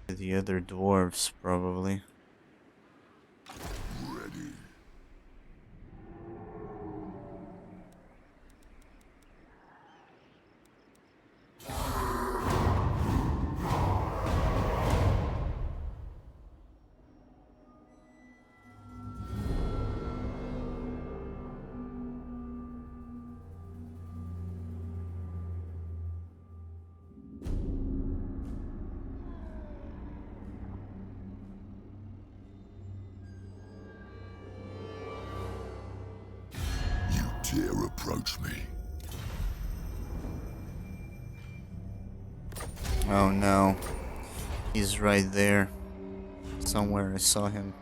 To the other dwarves, probably. Ready. You dare approach me? Oh no. He's right there. Somewhere I saw him.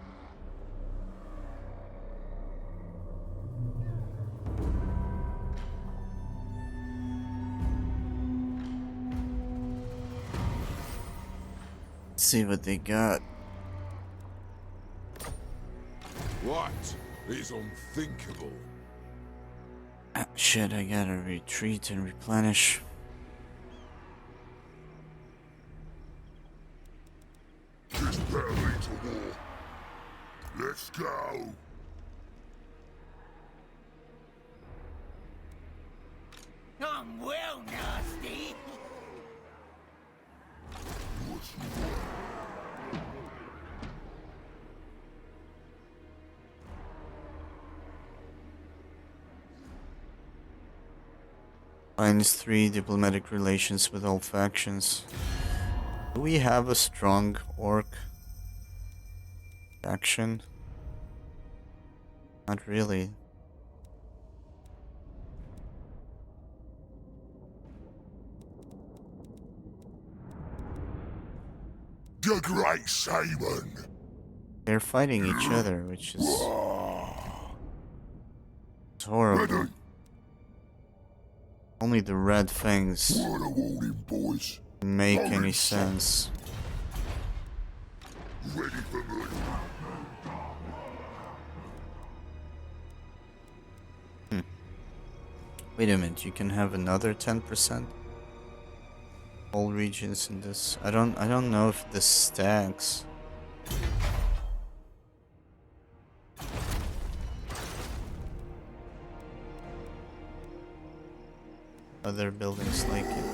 Let's see what they got. What is unthinkable? Ah, shit, I gotta retreat and replenish. This better lead to war. Let's go. I'm well nasty. What you want? -3 diplomatic relations with all factions. Do we have a strong orc faction? Not really. The Great Shaman. They're fighting each other, which is horrible. Ready? Only the red fangs Word of warning, boys. make Holy any shit. sense. Ready for me. Wait a minute, you can have another 10%? All regions in this. I don't know if this stacks. Other buildings like it.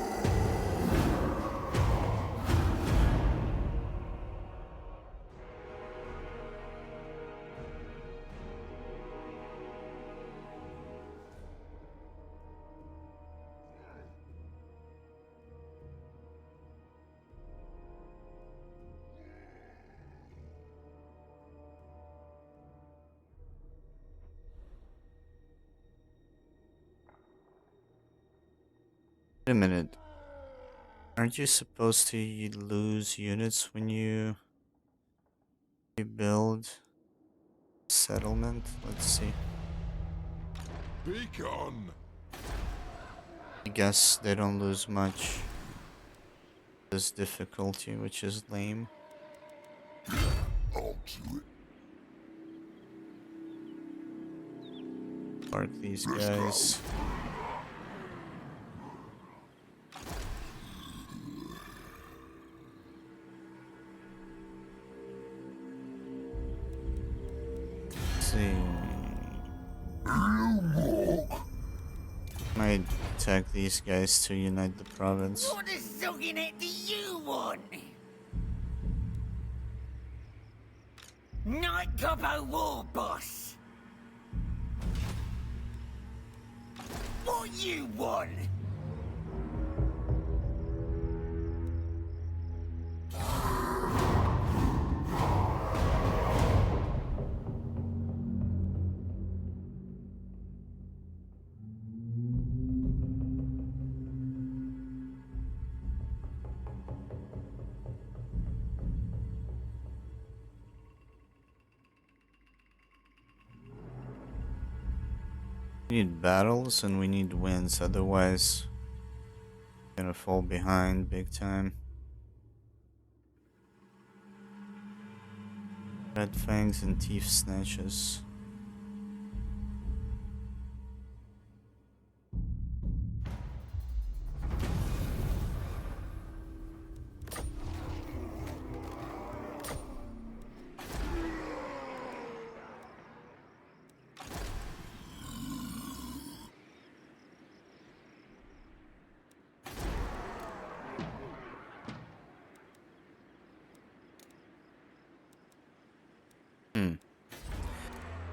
Wait a minute. Aren't you supposed to lose units when you build settlement? Let's see. Beacon. I guess they don't lose much. This difficulty, which is lame. On to it. Park these Let's go. guys. See. Might attack these guys to unite the province. What a sucking it do you want? Night Coppo War Boss. What you want? We need battles and we need wins, otherwise we're gonna fall behind big time. Red fangs and teeth snatches.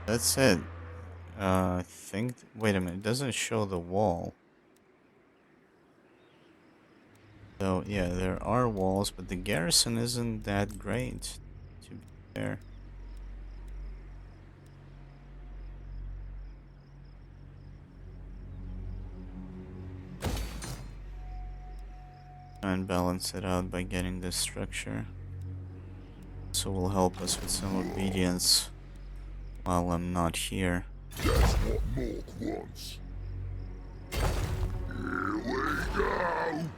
That's it. I think. Wait a minute. It doesn't show the wall. So yeah, there are walls, but the garrison isn't that great. To be fair. Try and balance it out by getting this structure. So will help us with some obedience while I'm not here. That's what Mork wants. Here we go.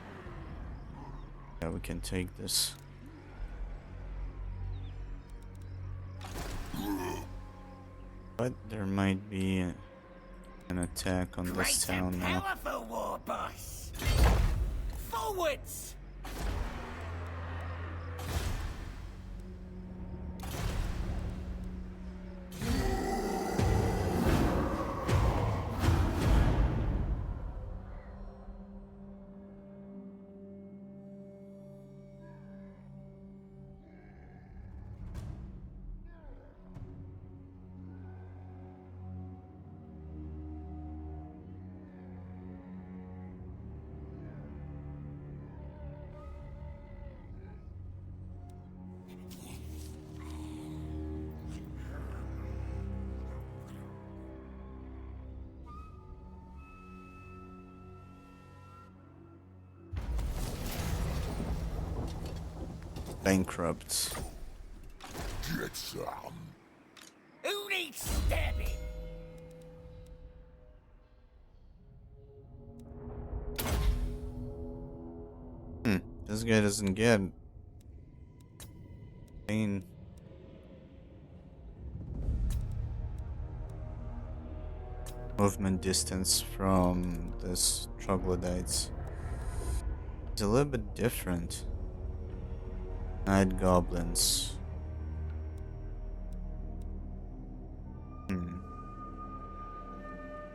Yeah, we can take this. But there might be an attack on this Great town and now. powerful War Boss. Forwards! Bankrupt. Get Get some. Who needs stabbing? This guy doesn't get pain. Movement distance from this troglodytes. It's a little bit different. Night goblins.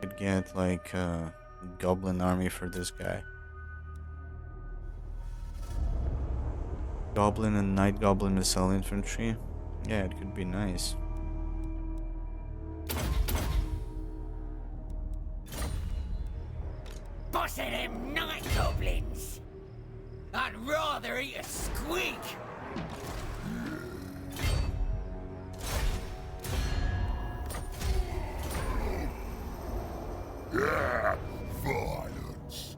Could get like a goblin army for this guy. Goblin and night goblin missile infantry. Yeah, it could be nice. Boss of them night goblins. I'd rather eat a squig. Yeah, violence.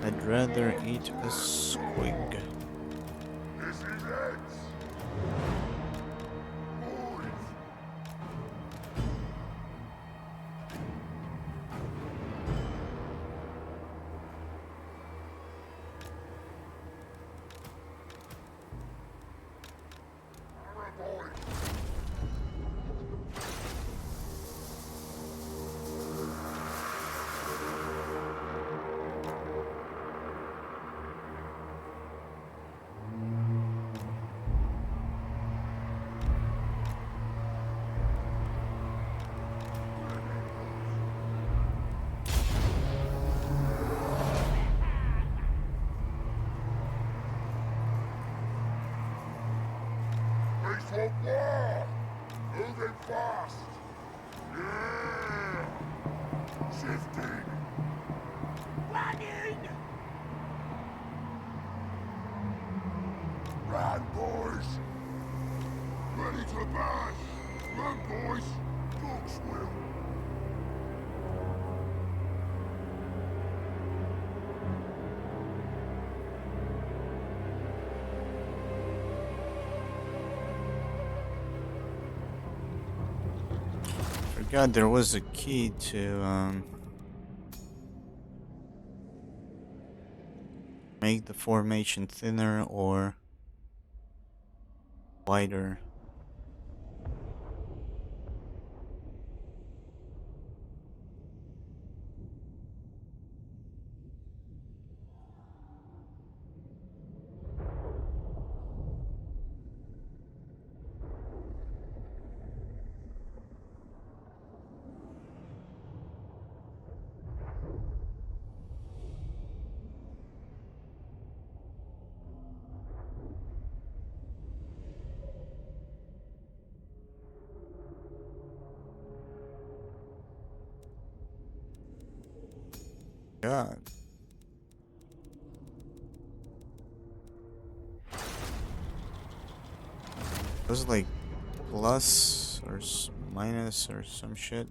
I'd rather eat a squig. This is it. Boys. For war! Moving fast! Yeah! Shifting! Running! Run, boys! Ready to bash! Run, boys! Dogs will! Forgot there was a key to make the formation thinner or wider. God. It was like plus or minus or some shit.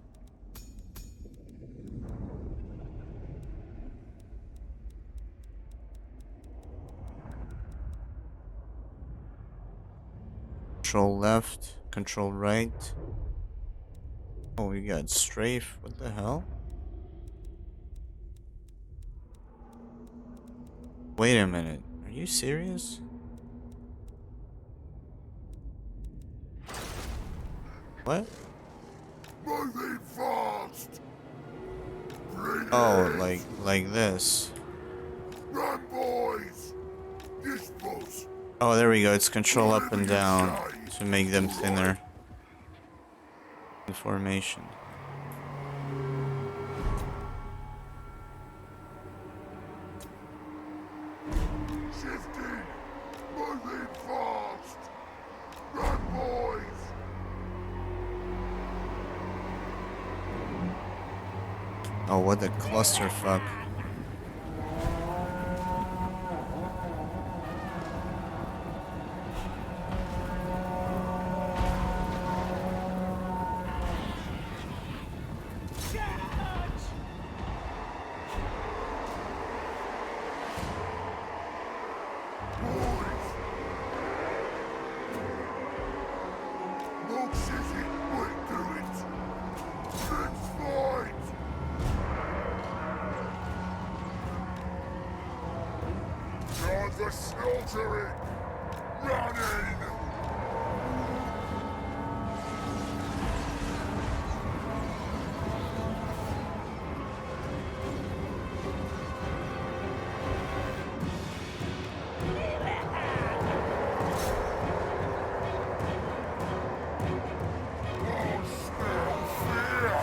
Control left, control right. Oh, we got strafe. What the hell? Wait a minute. Are you serious? What? Moving fast! Bring Oh, it! like this. Run, boys! This boss! Oh, there we go. It's control up and down to make them thinner. The formation. Shifting! Moving fast! Run, boys! Oh, what a clusterfuck. Not city, wait, do it! Let's fight! Time for slaughtering! Running! Oh, smell fear!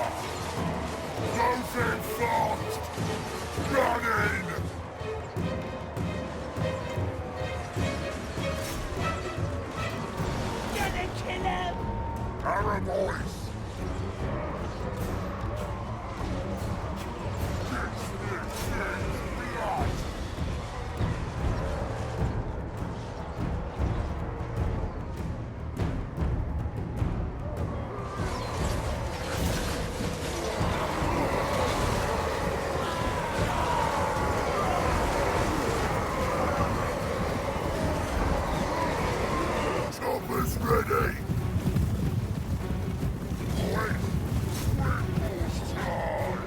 Moving fast! Running! Gonna kill him! Arrow boys! This blood! Chopper's ready! Wait! Wait, time!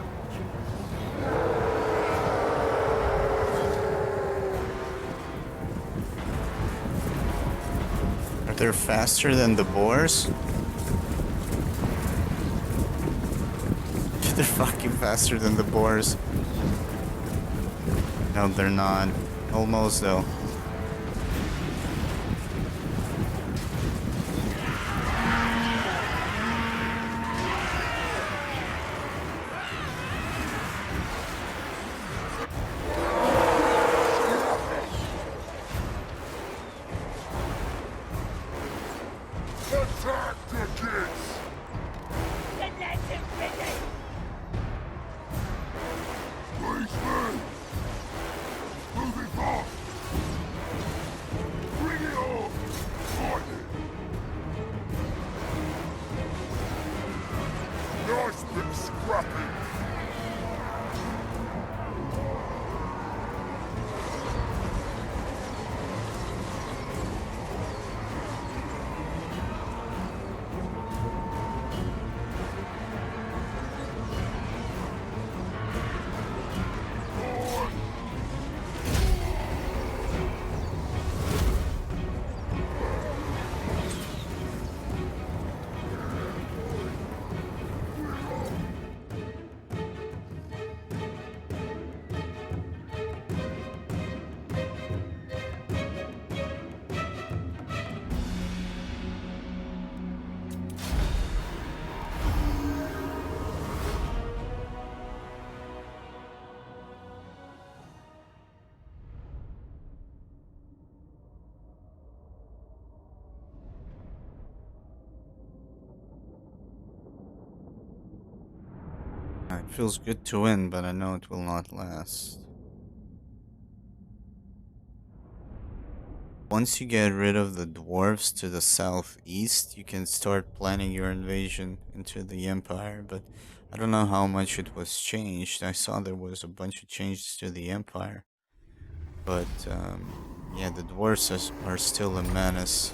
Are they faster than the boars? They're fucking faster than the boars. No, they're not. Almost though. Attack the kids! The lads are ready! Please move! Moving fast! Bring it on! Fight it! Nice bit scrappy! It feels good to win, but I know it will not last. Once you get rid of the dwarves to the southeast, you can start planning your invasion into the empire, but I don't know how much it was changed. I saw there was a bunch of changes to the empire. But, yeah, the dwarves are still a menace.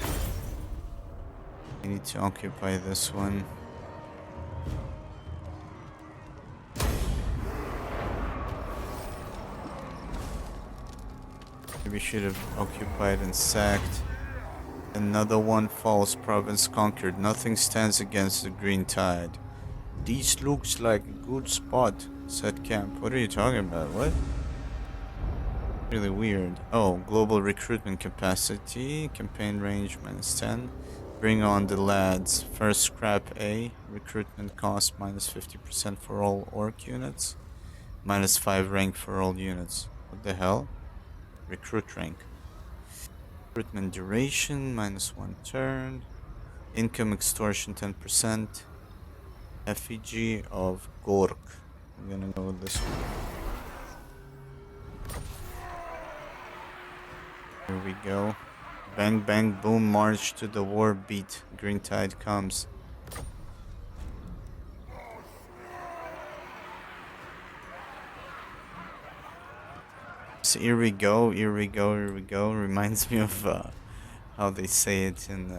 I need to occupy this one. Maybe should have occupied and sacked. Another one false province conquered. Nothing stands against the green tide. This looks like a good spot. Set camp. What are you talking about? What? Really weird. Oh, global recruitment capacity. Campaign range -10. Bring on the lads. First scrap A. Recruitment cost -50% for all orc units. -5 rank for all units. What the hell? Recruit rank. Recruitment duration -1 turn. Income extortion 10%. Effigy of Gork. I'm gonna go with this one. Here we go. Bang bang boom, march to the war beat. Green tide comes. So here we go, here we go, here we go. Reminds me of how they say it in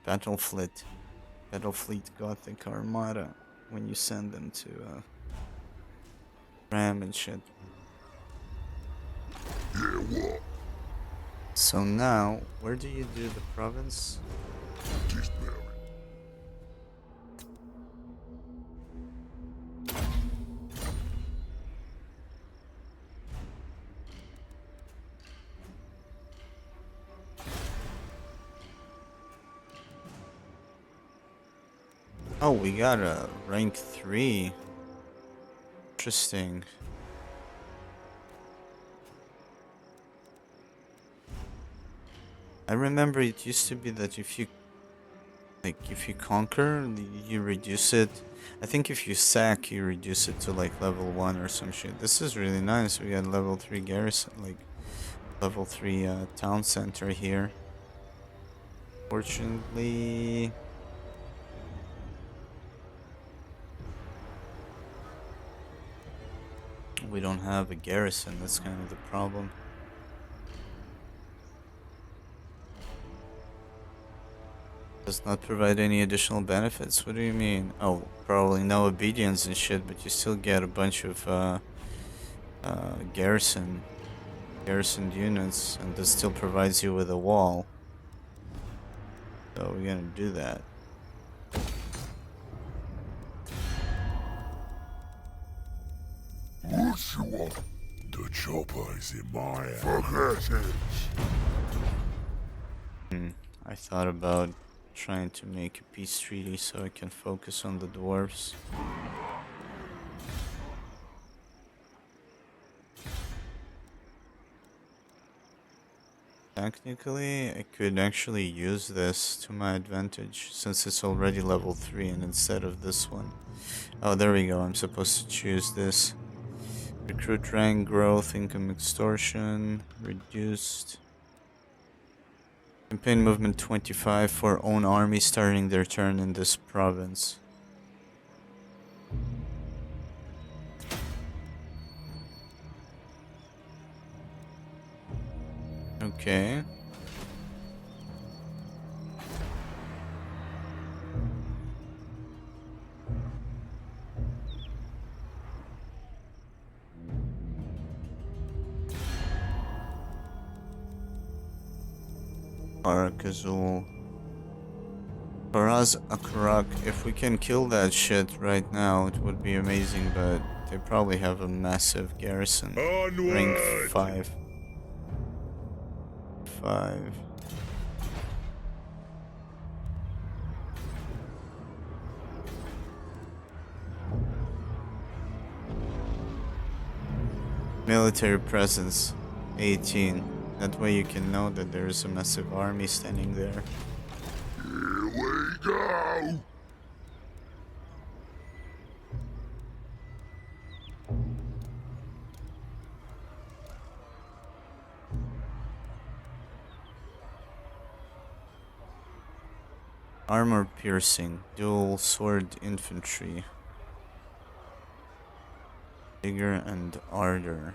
Battlefleet Gothic Armada when you send them to Ram and shit. Yeah, what? So now, where do you do the province? Dismount. Oh, we got a rank 3. Interesting. I remember it used to be that if you conquer, you reduce it. I think if you sack, you reduce it to like level 1 or some shit. This is really nice. We got level 3 garrison, like level 3 town center here. Fortunately, we don't have a garrison. That's kind of the problem. Does not provide any additional benefits. What do you mean? Oh, probably no obedience and shit, but you still get a bunch of garrisoned units, and this still provides you with a wall. So we're gonna do that. What you want? The chopper is in my hand. Fuck assets. I thought about trying to make a peace treaty so I can focus on the dwarves. Technically, I could actually use this to my advantage since it's already level 3 and instead of this one. Oh, there we go. I'm supposed to choose this. Recruit rank growth, income extortion, reduced. Campaign movement 25 for own army starting their turn in this province. Okay. Arakazul. Faraz Akrak, if we can kill that shit right now, it would be amazing, but they probably have a massive garrison. Rank 5. 5. Military presence 18. That way you can know that there is a massive army standing there. Here we go. Armor piercing, dual sword infantry. Vigor and ardor.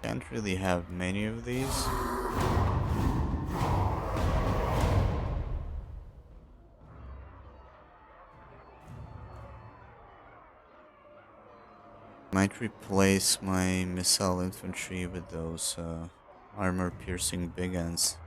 Can't really have many of these. Might replace my missile infantry with those armor piercing big guns.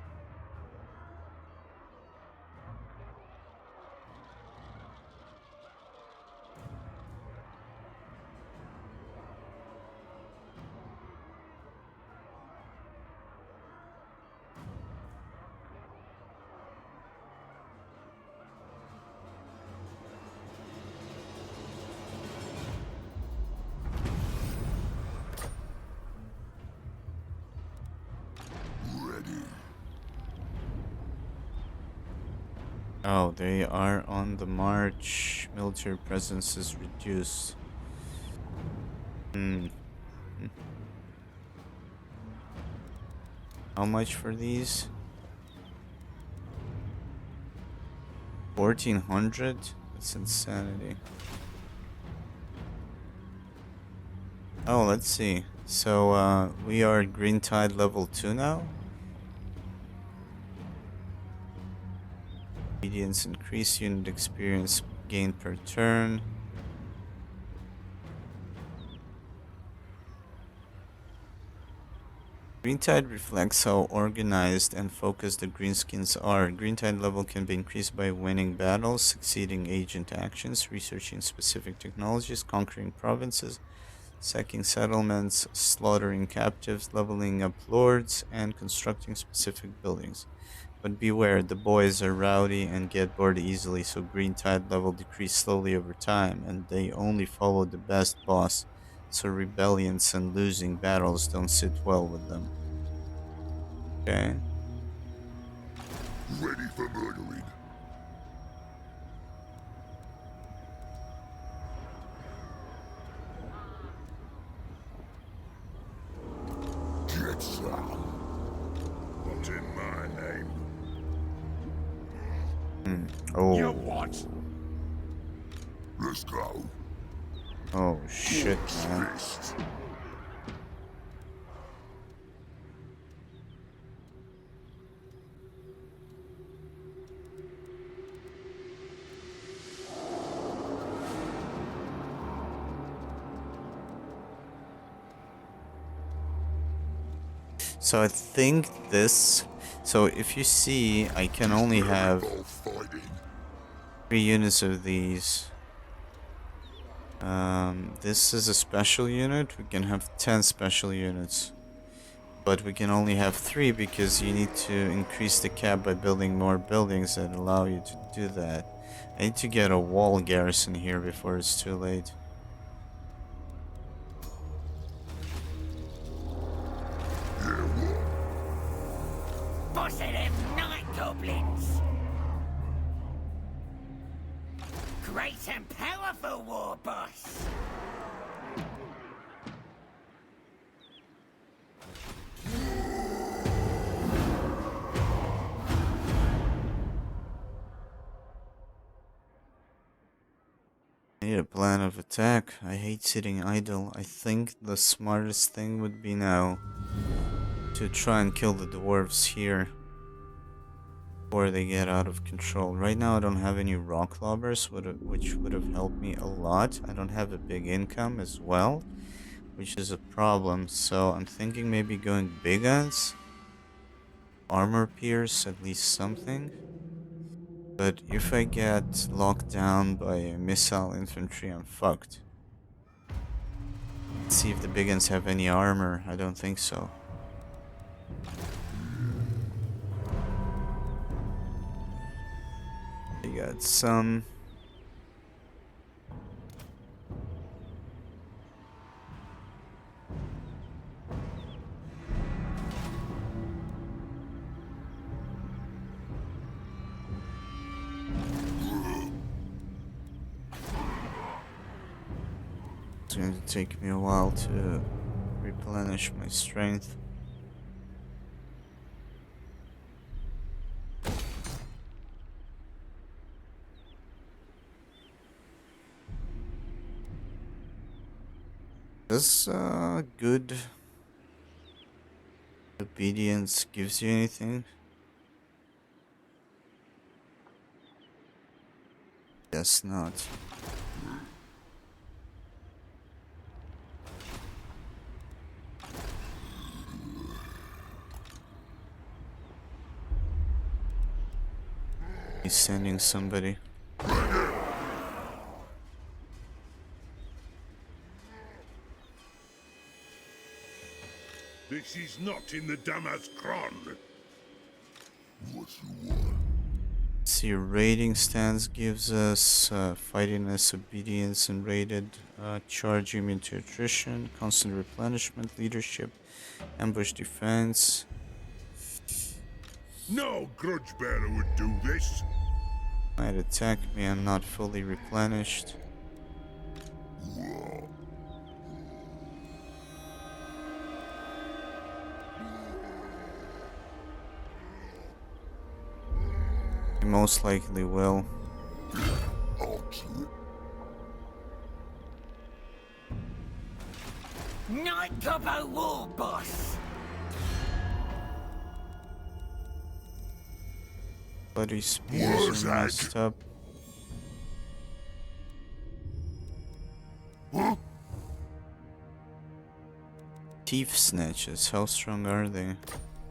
Oh, they are on the march. Military presence is reduced. Hmm. How much for these? 1400? That's insanity. Oh, let's see. So, we are Green Tide level 2 now. Obedience increase, unit experience gain per turn. Green Tide reflects how organized and focused the Greenskins are. Green Tide level can be increased by winning battles, succeeding agent actions, researching specific technologies, conquering provinces, sacking settlements, slaughtering captives, leveling up lords, and constructing specific buildings. But beware, the boys are rowdy and get bored easily, so Green Tide level decrease slowly over time, and they only follow the best boss, so rebellions and losing battles don't sit well with them. Okay. Ready for murdering. Get some. Not in my name. You Oh. what? Let's go. Oh shit, man. Fist. So I think this. So if you see, I can only have All fighting. 3 units of these. This is a special unit. We can have 10 special units. But we can only have 3 because you need to increase the cap by building more buildings that allow you to do that. I need to get a wall garrison here before it's too late. Boss of them night goblins! Great and powerful war boss! I need a plan of attack. I hate sitting idle. I think the smartest thing would be now to try and kill the dwarves here before they get out of control. Right now I don't have any rock lobbers, which would have helped me a lot. I don't have a big income as well, which is a problem. So I'm thinking maybe going big guns. Armor pierce, at least something. But if I get locked down by missile infantry, I'm fucked. Let's see if the big guns have any armor. I don't think so. They got some. It's going to take me a while to replenish my strength. Does good obedience gives you anything? Guess not. He's sending somebody. This is not in the Damas Kron. What you want? See, raiding stance gives us fightiness, obedience, and raided. Charge immune to attrition, constant replenishment, leadership, ambush defense. No grudge bearer would do this. Might attack me, I'm not fully replenished. He most likely will. Night Gobbo War Boss! Bloody spears are messed up. Thief snatches, how strong are they?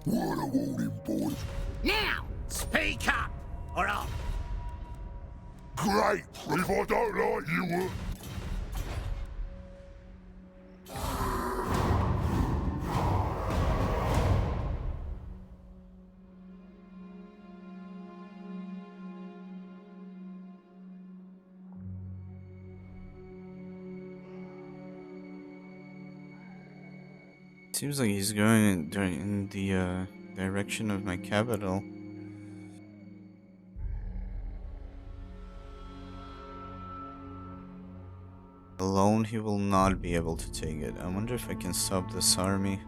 What a warning, boys. Now, speak up, or I'll... Great. If I don't like you, Seems like he's going in the direction of my capital. Alone, he will not be able to take it. I wonder if I can stop this army.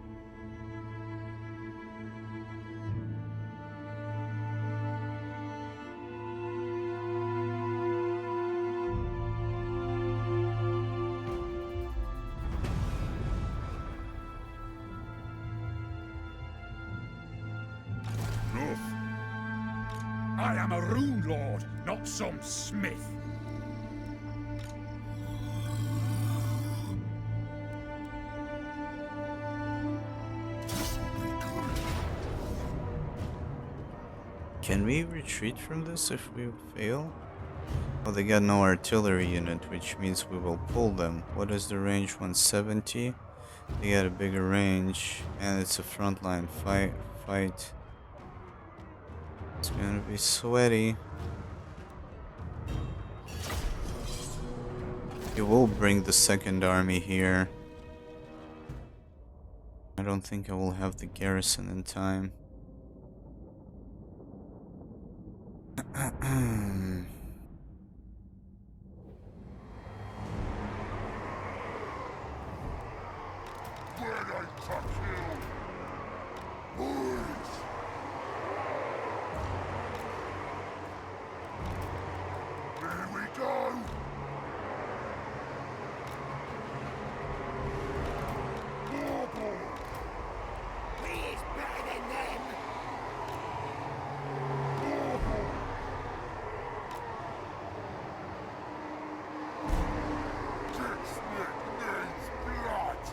enough. I am a rune lord, not some smith. Can we retreat from this if we fail? Oh, they got no artillery unit, which means we will pull them. What is the range? 170? They got a bigger range, and it's a frontline fight. It's gonna be sweaty. He will bring the second army here. I don't think I will have the garrison in time. Ready to kill. Boys. Here we go. Warboy. We is better than them! Warboy. This neck needs blood.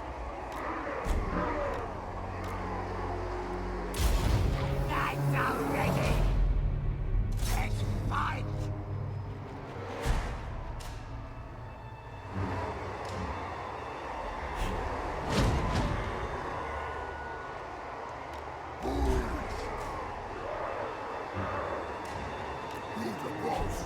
That's already! Let's fight! You're the boss.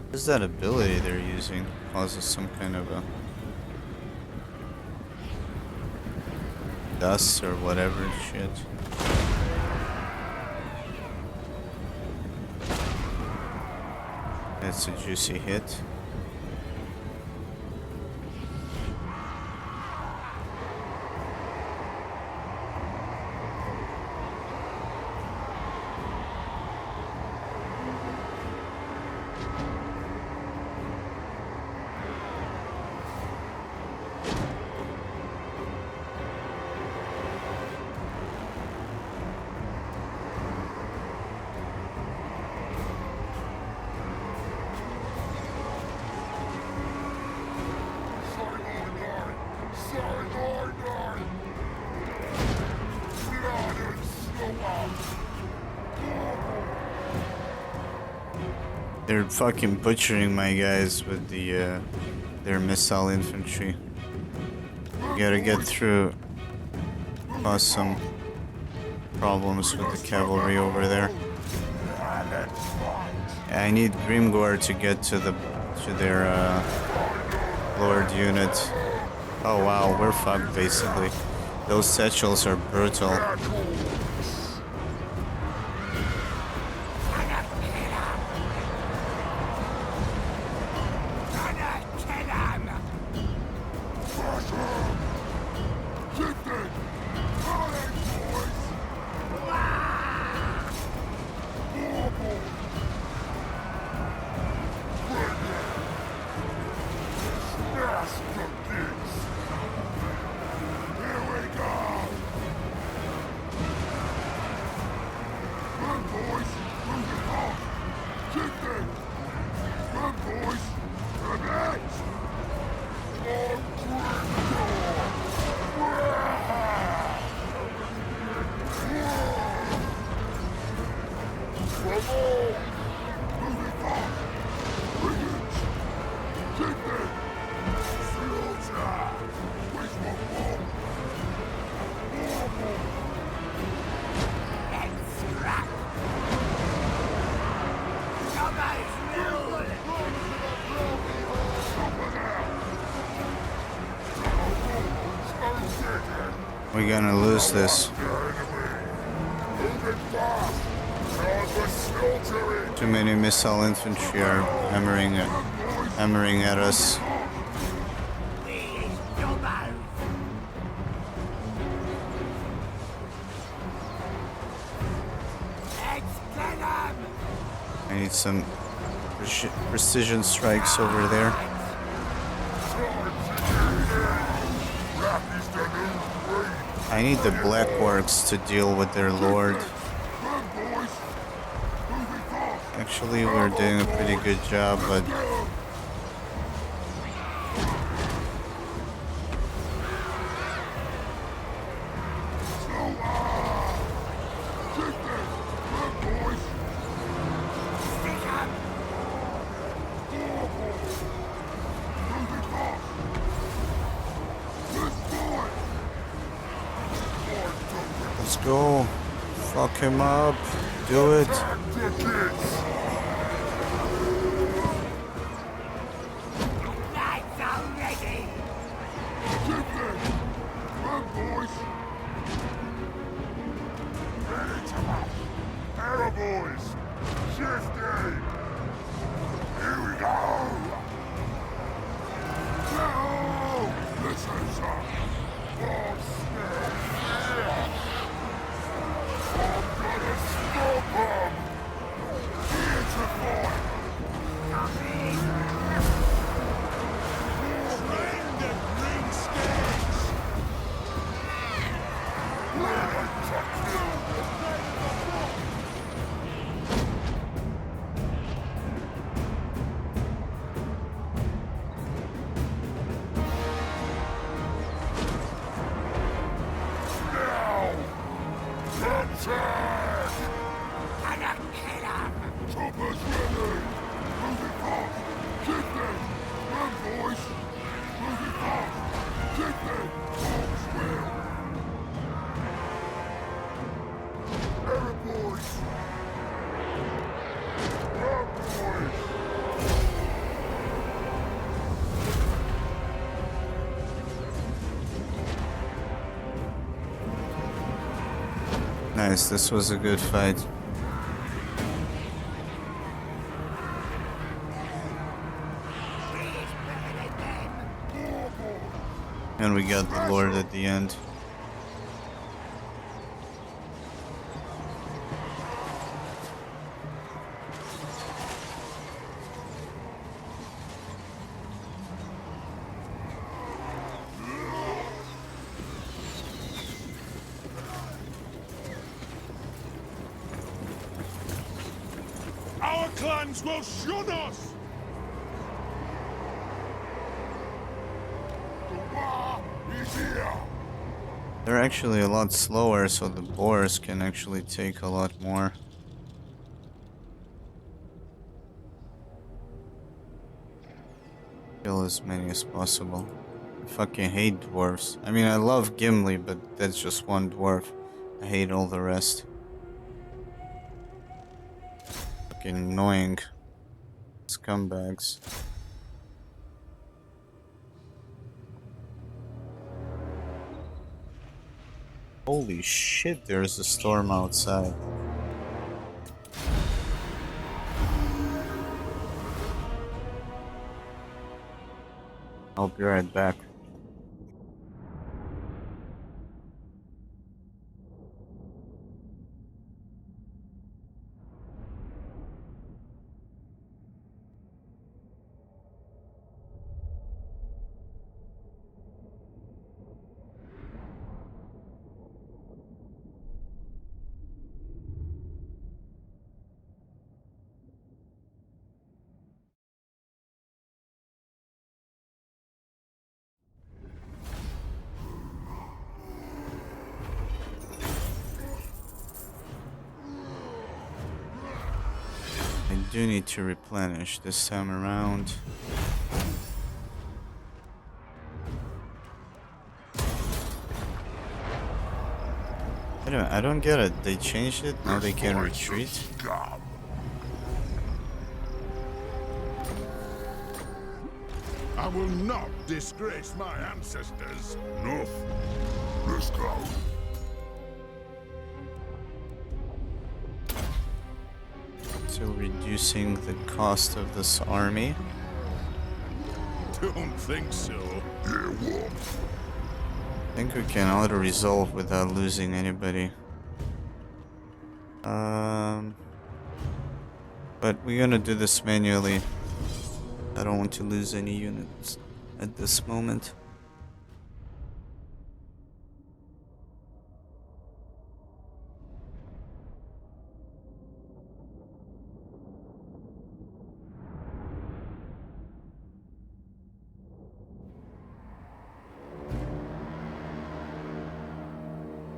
What is that ability they're using? Causes some kind of a dust or whatever shit. That's a juicy hit. They're fucking butchering my guys with their missile infantry. We gotta get through. Cause some problems with the cavalry over there. I need Grimgor to get to their Lord unit. Oh wow, we're fucked basically. Those satchels are brutal. We're gonna lose this. Too many missile infantry are hammering at us. I need some precision strikes over there. I need the Black Orcs to deal with their lord. Actually, we're doing a pretty good job, but let's go. Fuck him up. Do it. Nice, this was a good fight. And we got the Lord at the end. Our clans will shun us! The war is here! They're actually a lot slower, so the boars can actually take a lot more. Kill as many as possible. I fucking hate dwarves. I mean, I love Gimli, but that's just one dwarf. I hate all the rest. Fucking annoying scumbags. Holy shit, there's a storm outside. I'll be right back. I do need to replenish this time around. I don't get it. They changed it. Now they can retreat. Scum. I will not disgrace my ancestors. Enough. Let's go. So reducing the cost of this army. Don't think so. Yeah, what? I think we can auto-resolve without losing anybody. But we're gonna do this manually. I don't want to lose any units at this moment.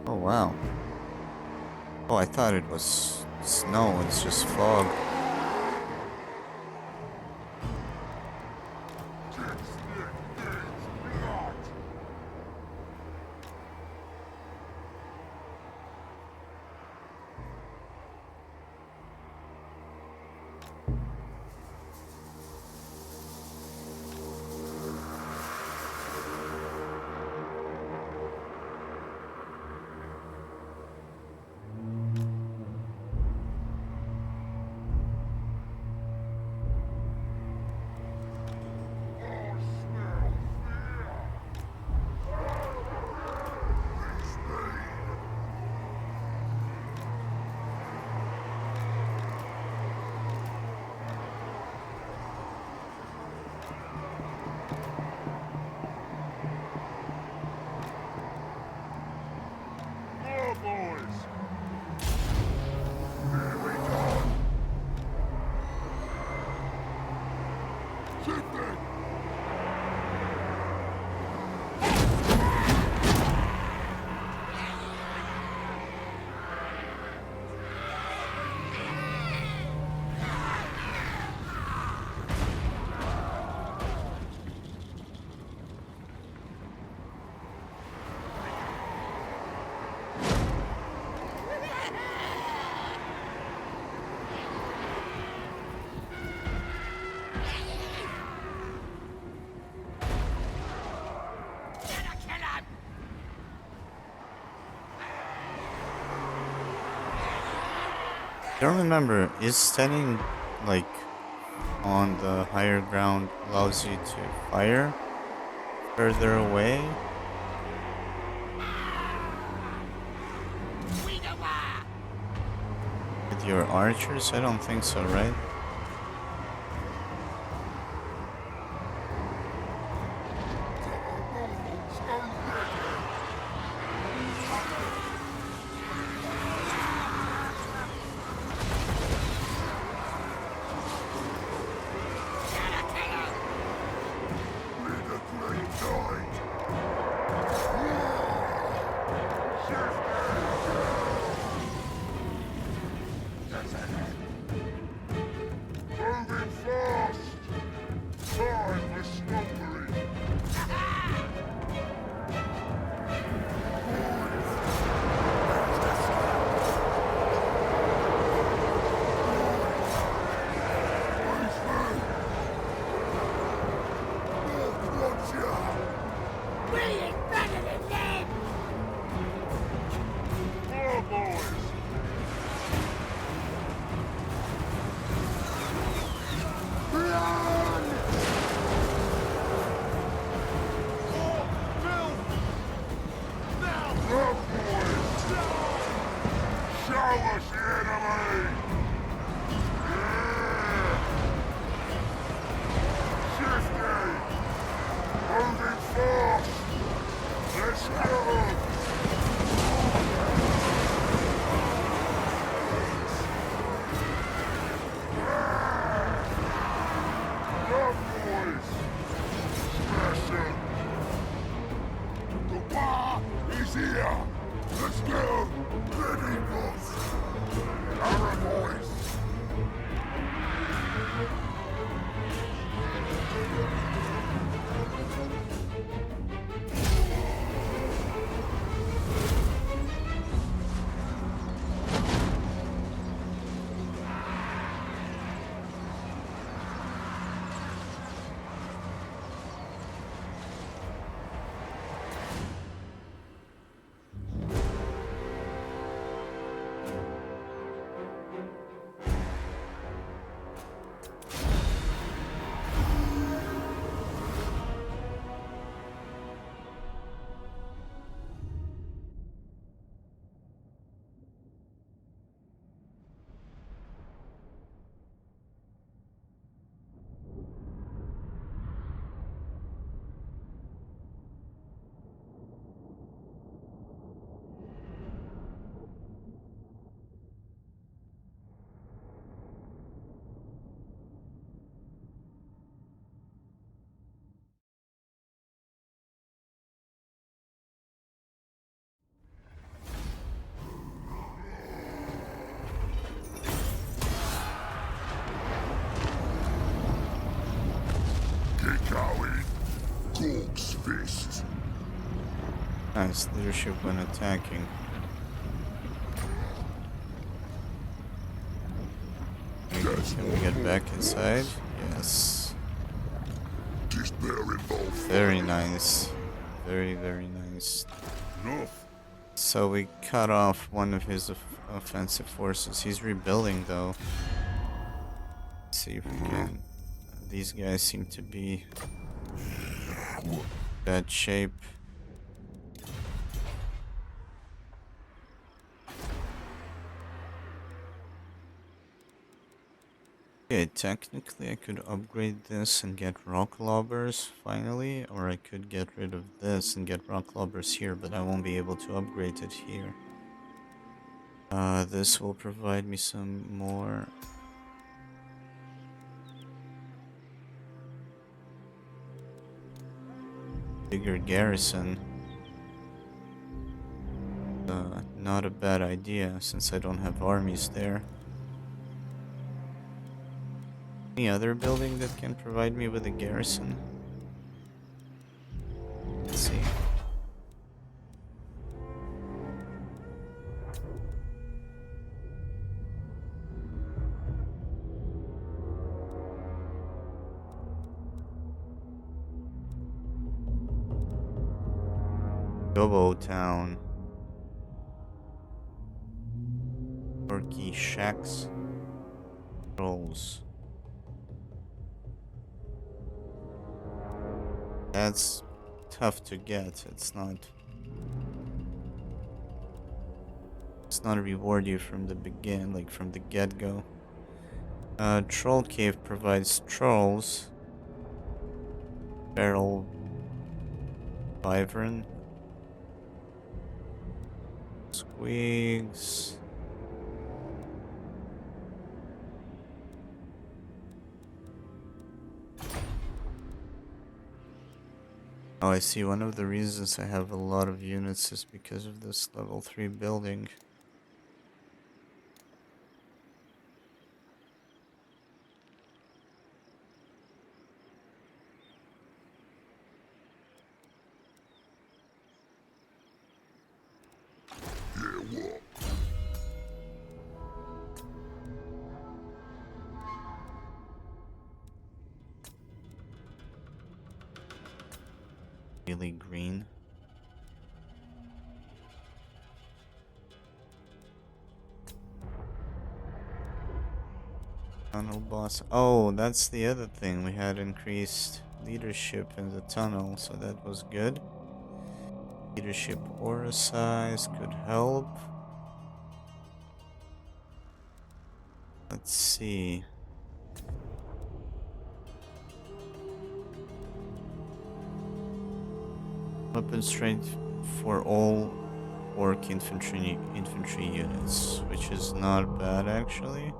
Oh wow. Oh, I thought it was snow, it's just fog. I don't remember, is standing like on the higher ground allows you to fire further away? With your archers? I don't think so, right? Nice leadership when attacking. Can we get back inside? Yes. Very nice. Very, very nice. Enough. So we cut off one of his offensive forces. He's rebuilding though. Let's see if we can. These guys seem to be bad shape. Okay, technically I could upgrade this and get rock lobbers finally, or I could get rid of this and get rock lobbers here, but I won't be able to upgrade it here. This will provide me some more bigger garrison. Not a bad idea since I don't have armies there. Any other building that can provide me with a garrison? Let's see. Gobo Town. Orky Shacks. Trolls. That's tough to get. It's not reward you from the begin, like from the get-go. Troll Cave provides trolls. Barrel Wyvern. Squigs. Oh, I see. One of the reasons I have a lot of units is because of this level 3 building. Really green. Tunnel boss. Oh, that's the other thing. We had increased leadership in the tunnel, so that was good. Leadership aura size could help. Let's see. Weapon strength for all orc infantry units, which is not bad actually.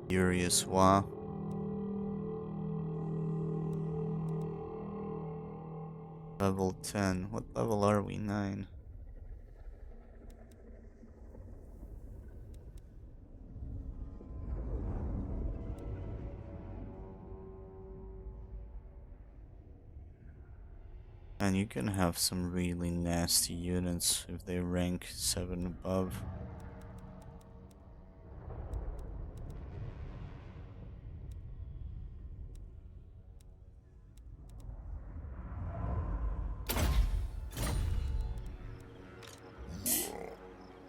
Furious Wa. Level 10. What level are we? 9. And you can have some really nasty units if they rank 7 above.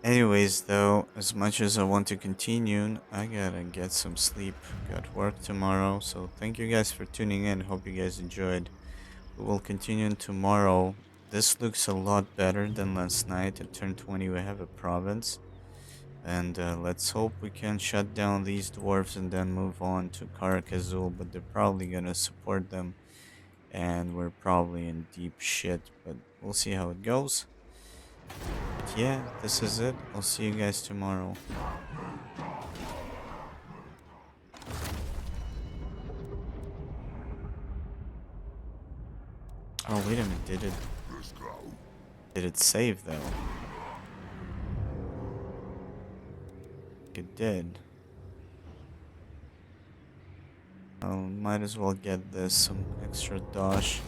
Anyways, though, as much as I want to continue, I gotta get some sleep. Got work tomorrow, so thank you guys for tuning in. Hope you guys enjoyed. We will continue tomorrow. This looks a lot better than last night. At turn 20, we have a province. And let's hope we can shut down these dwarves and then move on to Karakazul. But they're probably gonna support them. And we're probably in deep shit. But we'll see how it goes. But yeah, this is it. I'll see you guys tomorrow. Oh, wait a minute. Let's go. Did it save though? It did. Might as well get this some extra dosh.